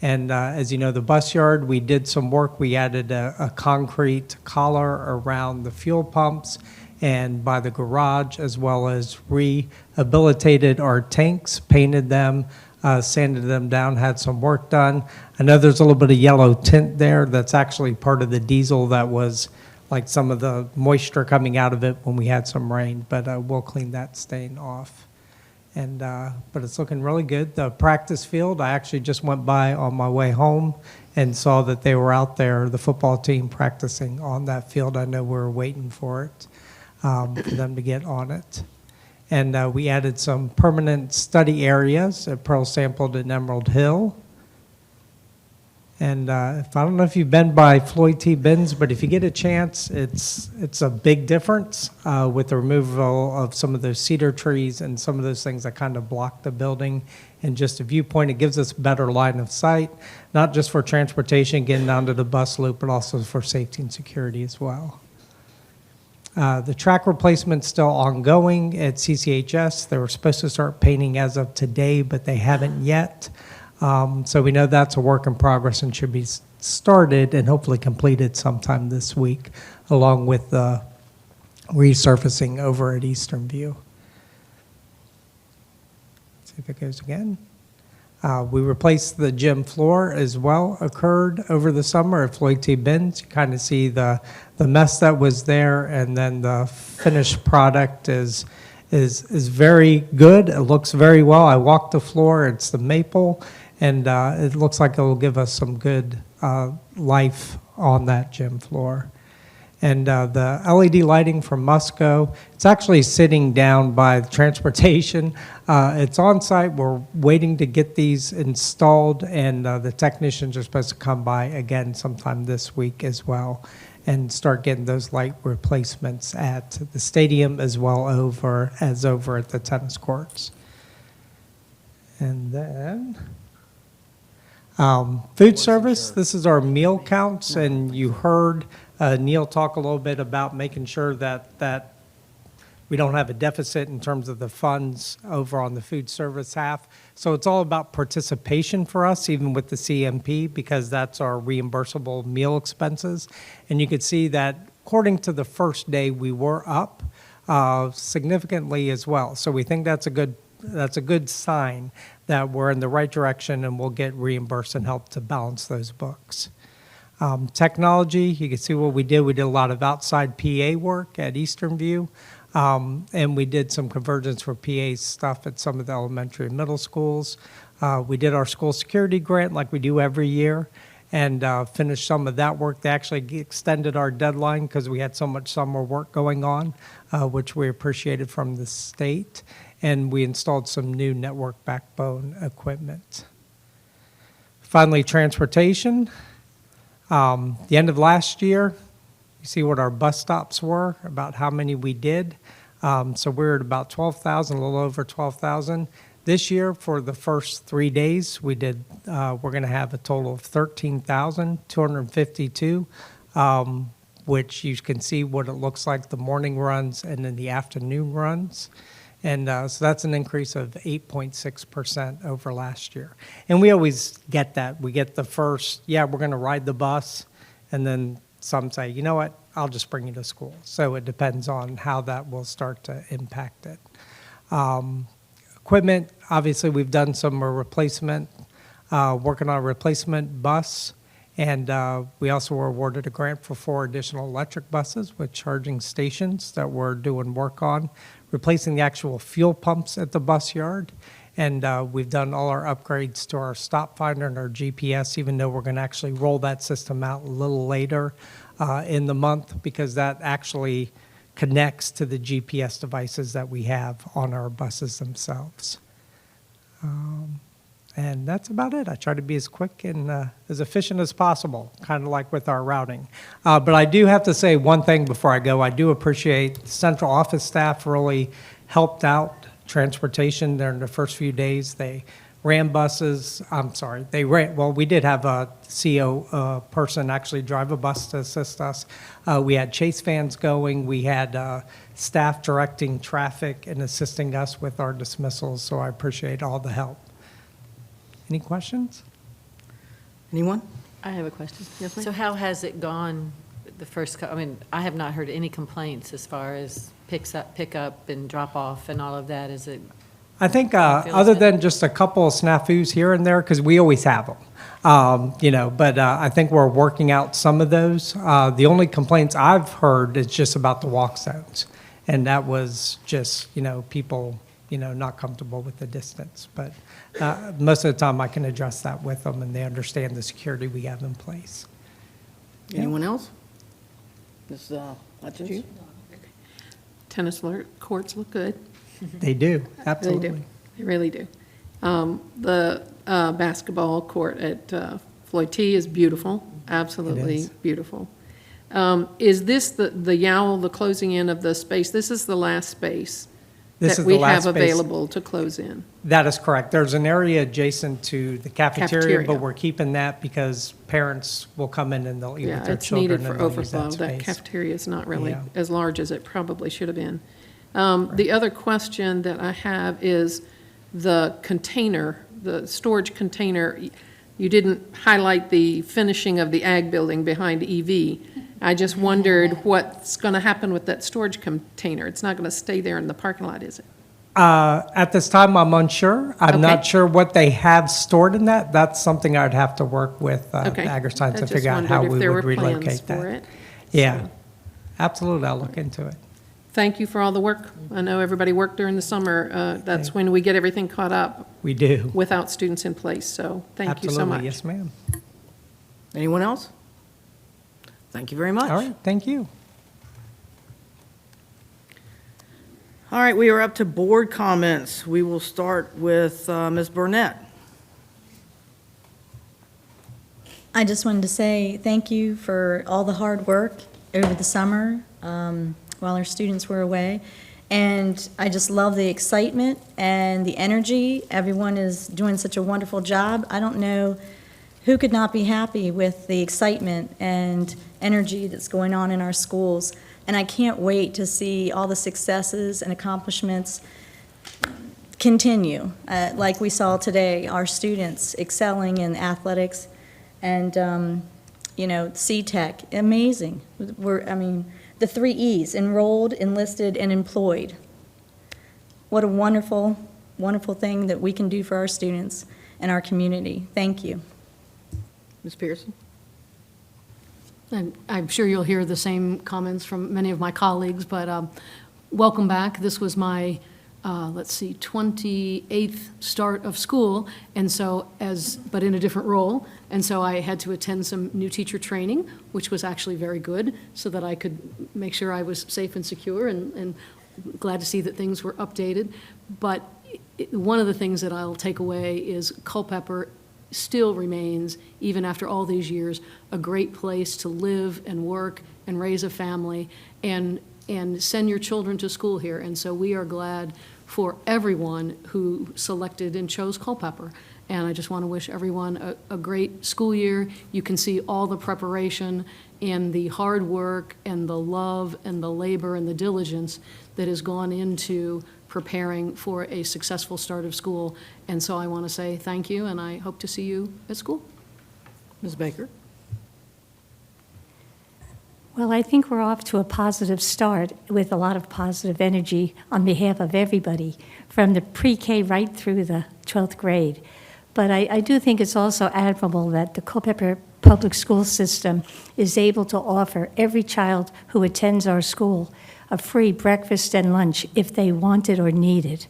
And as you know, the bus yard, we did some work. We added a concrete collar around the fuel pumps and by the garage, as well as rehabilitated our tanks, painted them, sanded them down, had some work done. I know there's a little bit of yellow tint there. That's actually part of the diesel that was like some of the moisture coming out of it when we had some rain, but we'll clean that stain off. And but it's looking really good. The practice field, I actually just went by on my way home and saw that they were out there, the football team practicing on that field. I know we're waiting for it, for them to get on it. And we added some permanent study areas at Pearl Sampled and Emerald Hill. And I don't know if you've been by Floyd T. Benz, but if you get a chance, it's a big difference with the removal of some of those cedar trees and some of those things that kind of block the building. And just a viewpoint, it gives us better line of sight, not just for transportation, getting onto the bus loop, but also for safety and security as well. The track replacement's still ongoing at CCHS. They were supposed to start painting as of today, but they haven't yet. So we know that's a work in progress and should be started and hopefully completed sometime this week, along with the resurfacing over at Eastern View. Let's see if it goes again. We replaced the gym floor as well, occurred over the summer at Floyd T. Benz. You kind of see the mess that was there, and then the finished product is very good. It looks very well. I walked the floor. It's the maple, and it looks like it will give us some good life on that gym floor. And the LED lighting from Musco, it's actually sitting down by the transportation. It's on site. We're waiting to get these installed, and the technicians are supposed to come by again sometime this week as well and start getting those light replacements at the stadium as well over at the tennis courts. And then food service, this is our meal counts, and you heard Neil talk a little bit about making sure that we don't have a deficit in terms of the funds over on the food service half. So it's all about participation for us, even with the CMP, because that's our reimbursable meal expenses. And you could see that according to the first day, we were up significantly as well. So we think that's a good sign that we're in the right direction and we'll get reimbursed and help to balance those books. Technology, you can see what we did. We did a lot of outside PA work at Eastern View, and we did some convergence for PA stuff at some of the elementary and middle schools. We did our school security grant like we do every year and finished some of that work. They actually extended our deadline because we had so much summer work going on, which we appreciated from the state. And we installed some new network backbone equipment. Finally, transportation. The end of last year, you see what our bus stops were, about how many we did. So we're at about 12,000, a little over 12,000. This year, for the first 3 days, we're going to have a total of 13,252, which you can see what it looks like, the morning runs and then the afternoon runs. And so that's an increase of 8.6% over last year. And we always get that. We get the first, we're going to ride the bus, and then some say, you know what, I'll just bring you to school. So it depends on how that will start to impact it. Equipment, obviously we've done some replacement, working on a replacement bus And we also were awarded a grant for 4 additional electric buses with charging stations that we're doing work on, replacing the actual fuel pumps at the bus yard. And we've done all our upgrades to our stop finder and our GPS, even though we're going to actually roll that system out a little later in the month, because that actually connects to the GPS devices that we have on our buses themselves. And that's about it. I try to be as quick and as efficient as possible, kind of like with our routing. But I do have to say one thing before I go. I do appreciate the central office staff really helped out transportation during the first few days. They ran buses. We did have a CO person actually drive a bus to assist us. We had Chase vans going. We had staff directing traffic and assisting us with our dismissals, so I appreciate all the help. Any questions? Anyone? I have a question. Yes, ma'am. So how has it gone the first, I mean, I have not heard any complaints as far as pick up and drop off and all of that. Is it? I think feel other the than just a couple of snafus here and there, because we always have them, but I think we're working out some of those. The only complaints I've heard is just about the walk zones. And that was just, people, not comfortable with the distance. But most of the time I can address that with them and they understand the security we have in place. Anyone else? Ms. Hutchins? Tennis courts look good. They do, absolutely. They really do. The basketball court at Floyd T is beautiful, absolutely is. beautiful. Is this the Yowl, the closing in of the space? This is the last space This that is we the last have space. available to close in? That is correct. There's an area adjacent to the cafeteria, Cafeteria. but we're keeping that because parents will come in and they'll eat with Yeah, their it's children. needed for and they'll use overflow. That space. cafeteria is not really Yeah. as large as it probably should have been. The other question that I have is the container, the storage container. You didn't highlight the finishing of the ag building behind EV. I just wondered what's going to happen with that storage container. It's not going to stay there in the parking lot, is it? At this time, I'm unsure. I'm not Okay. sure what they have stored in that. That's something I'd have to work with Okay. AgriScience I to just figure out how wondered if we there would were plans relocate for that. it. Yeah, So- absolutely. I'll look into it. Thank you for all the work. I know everybody worked during the summer. That's when we get everything caught up We do. without students in place, so thank you so much. Absolutely. Yes, ma'am. Anyone else? Thank you very much. All right. Thank you. All right, we are up to board comments. We will start with Ms. Burnett. I just wanted to say thank you for all the hard work over the summer while our students were away. And I just love the excitement and the energy. Everyone is doing such a wonderful job. I don't know who could not be happy with the excitement and energy that's going on in our schools. And I can't wait to see all the successes and accomplishments continue. Like we saw today, our students excelling in athletics and, C-Tech, amazing. The 3 E's, enrolled, enlisted, and employed. What a wonderful, wonderful thing that we can do for our students and our community. Thank you. Ms. Pearson? And I'm sure you'll hear the same comments from many of my colleagues, but welcome back. This was my, 28th start of school, and so but in a different role. And so I had to attend some new teacher training, which was actually very good, so that I could make sure I was safe and secure, and glad to see that things were updated. But one of the things that I'll take away is Culpeper still remains, even after all these years, a great place to live and work and raise a family and send your children to school here. And so we are glad for everyone who selected and chose Culpeper. And I just want to wish everyone a great school year. You can see all the preparation and the hard work and the love and the labor and the diligence that has gone into preparing for a successful start of school. And so I want to say thank you, and I hope to see you at school. Ms. Baker? Well, I think we're off to a positive start with a lot of positive energy on behalf of everybody, from the pre-K right through the 12th grade. But I do think it's also admirable that the Culpeper public school system is able to offer every child who attends our school a free breakfast and lunch if they want it or need it.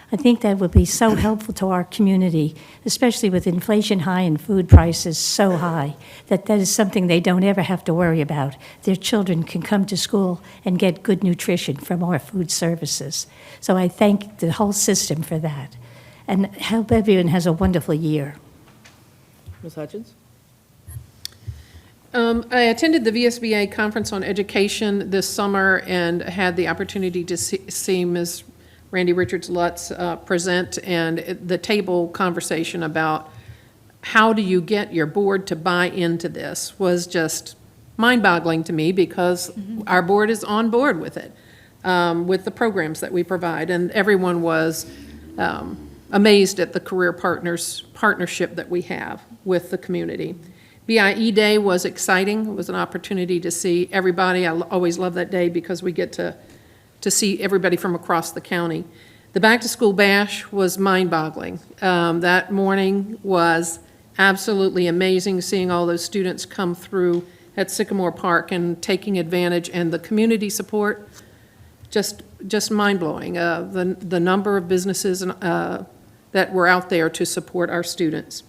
I think that would be so helpful to our community, especially with inflation high and food prices so high, that is something they don't ever have to worry about. Their children can come to school and get good nutrition from our food services. So I thank the whole system for that, and hope everyone has a wonderful year. Ms. Hutchins? I attended the VSBA Conference on Education this summer and had the opportunity to see Ms. Randy Richards-Lutz present, and the table conversation about how do you get your board to buy into this was just mind-boggling to me, because our board is on board with it, with the programs that we provide, and everyone was amazed at the Career Partners partnership that we have with the community. BIE Day was exciting. It was an opportunity to see everybody. I always love that day because we get to see everybody from across the county. The Back to School Bash was mind-boggling. That morning was absolutely amazing, seeing all those students come through at Sycamore Park and taking advantage, and the community support, just mind-blowing. The number of businesses that were out there to support our students.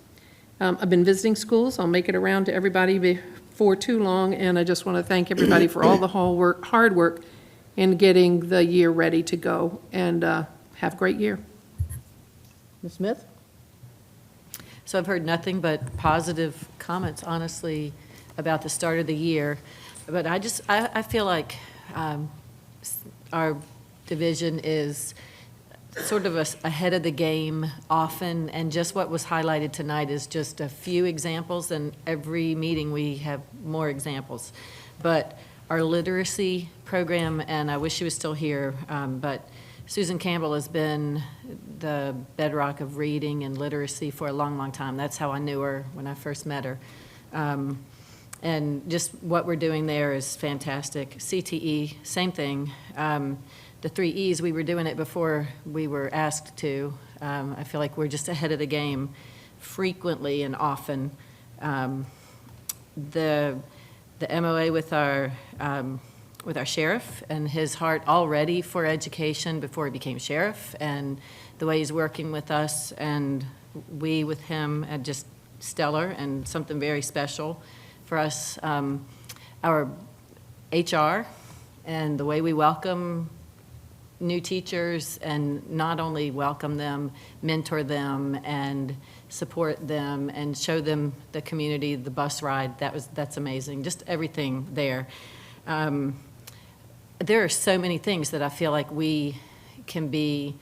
I've been visiting schools. I'll make it around to everybody before too long, and I just want to thank everybody for all the hard work in getting the year ready to go, and have a great year. Ms. Smith? So I've heard nothing but positive comments, honestly, about the start of the year. But I feel like our division is sort of ahead of the game often, and just what was highlighted tonight is just a few examples, and every meeting we have more examples. But our literacy program, and I wish she was still here, but Susan Campbell has been the bedrock of reading and literacy for a long, long time. That's how I knew her when I first met her. And just what we're doing there is fantastic. CTE, same thing. The 3 E's, we were doing it before we were asked to. I feel like we're just ahead of the game frequently and often. The MOA with our sheriff, and his heart already for education before he became sheriff, and the way he's working with us and we with him, are just stellar and something very special for us. Our HR and the way we welcome new teachers, and not only welcome them, mentor them and support them and show them the community, the bus ride, that's amazing. Just everything there. There are so many things that I feel like we can be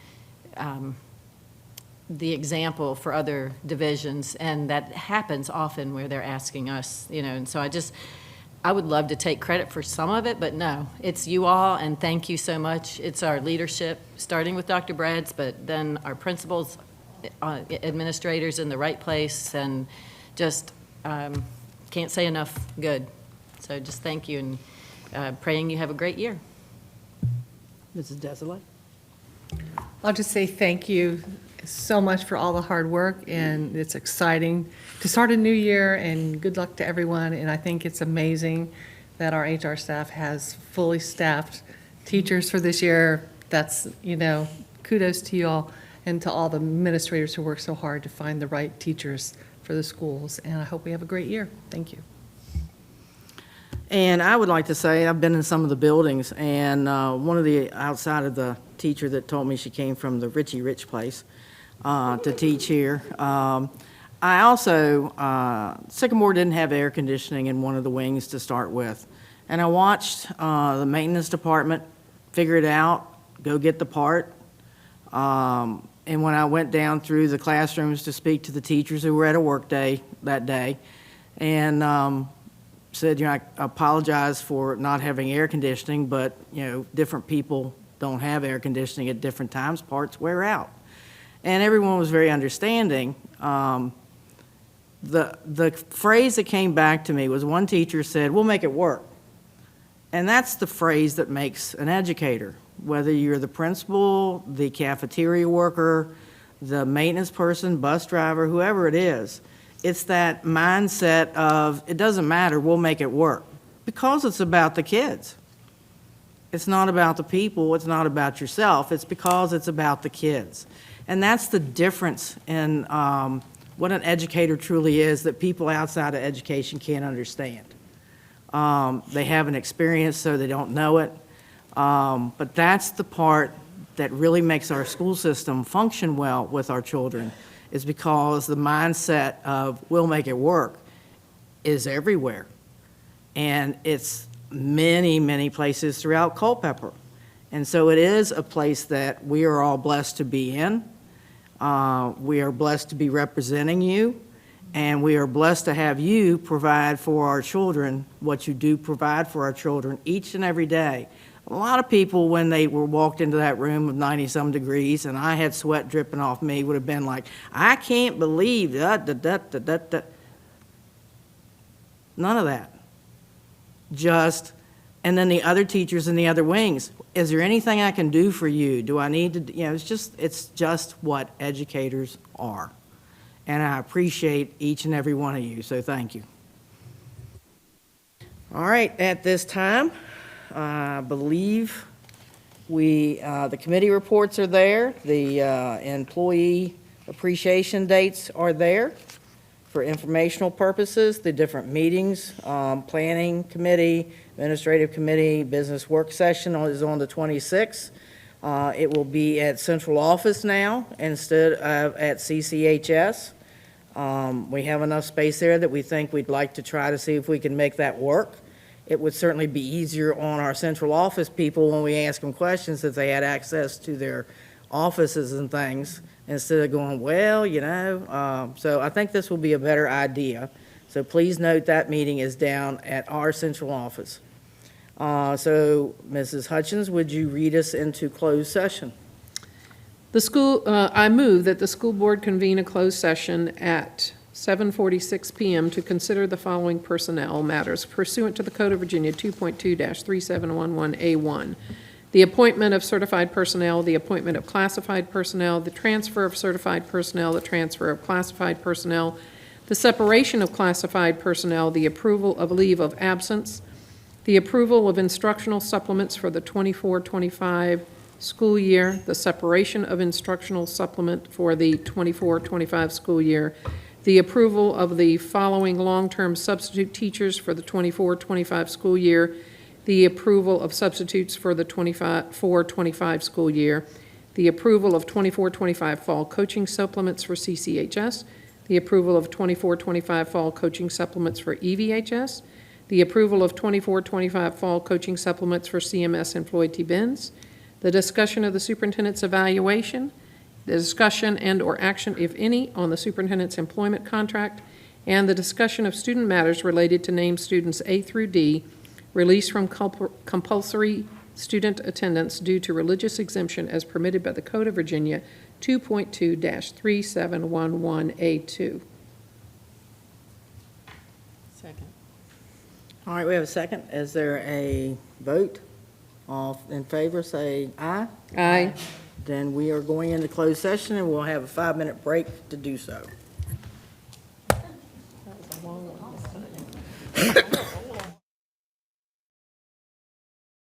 the example for other divisions, and that happens often where they're asking us, and so I would love to take credit for some of it, but no, it's you all, and thank you so much. It's our leadership, starting with Dr. Brads, but then our principals, administrators in the right place, and just can't say enough good. So just thank you, and praying you have a great year. Mrs. Desolé? I'll just say thank you so much for all the hard work, and it's exciting to start a new year, and good luck to everyone. And I think it's amazing that our HR staff has fully staffed teachers for this year. That's, kudos to you all and to all the administrators who work so hard to find the right teachers for the schools. And I hope we have a great year. Thank you. And I would like to say, I've been in some of the buildings, and one of the, outside of the teacher that told me she came from the Richie Rich place to teach here, I also, Sycamore didn't have air conditioning in one of the wings to start with. And I watched the maintenance department figure it out, go get the part. And when I went down through the classrooms to speak to the teachers who were at a work day that day, and said, I apologize for not having air conditioning, but, different people don't have air conditioning at different times, parts wear out. And everyone was very understanding. The phrase that came back to me was, one teacher said, "We'll make it work." And that's the phrase that makes an educator, whether you're the principal, the cafeteria worker, the maintenance person, bus driver, whoever it is. it's that mindset of, it doesn't matter, we'll make it work. Because it's about the kids. It's not about the people, it's not about yourself, it's because it's about the kids. And that's the difference in what an educator truly is that people outside of education can't understand. They haven't experienced, so they don't know it. But that's the part that really makes our school system function well with our children, is because the mindset of we'll make it work is everywhere. And it's many, many places throughout Culpeper. And so it is a place that we are all blessed to be in. We are blessed to be representing you, and we are blessed to have you provide for our children what you do provide for our children each and every day. A lot of people, when they were walked into that room of 90-some degrees and I had sweat dripping off me, would have been like, I can't believe that. None of that. Just, and then the other teachers in the other wings, is there anything I can do for you? Do I need to, it's just what educators are. And I appreciate each and every one of you, so thank you. All right, at this time, I believe the committee reports are there, the employee appreciation dates are there for informational purposes, the different meetings, planning committee, administrative committee, business work session is on the 26th. It will be at central office now instead of at CCHS. We have enough space there that we think we'd like to try to see if we can make that work. It would certainly be easier on our central office people when we ask them questions if they had access to their offices and things, instead of going, well, so I think this will be a better idea. So please note that meeting is down at our central office. So Mrs. Hutchins, would you read us into closed session? I move that the school board convene a closed session at 7:46 PM to consider the following personnel matters pursuant to the Code of Virginia 2.2-3711A1. The appointment of certified personnel, the appointment of classified personnel, the transfer of certified personnel, the transfer of classified personnel, the separation of classified personnel, the approval of leave of absence, the approval of instructional supplements for the 24-25 school year, the separation of instructional supplement for the 24-25 school year, the approval of the following long-term substitute teachers for the 24-25 school year, the approval of substitutes for the 24-25 school year, the approval of 24-25 fall coaching supplements for CCHS, the approval of 24-25 fall coaching supplements for EVHS, the approval of 24-25 fall coaching supplements for CMS and Floyd T. Benz, the discussion of the superintendent's evaluation, the discussion and/or action, if any, on the superintendent's employment contract, and the discussion of student matters related to named students A through D released from compulsory student attendance due to religious exemption as permitted by the Code of Virginia 2.2-3711A2. Second. All right, we have a second. Is there a vote? All in favor, say aye. Aye. Then we are going into closed session, and we'll have a 5-minute break to do so. That was a long one this time.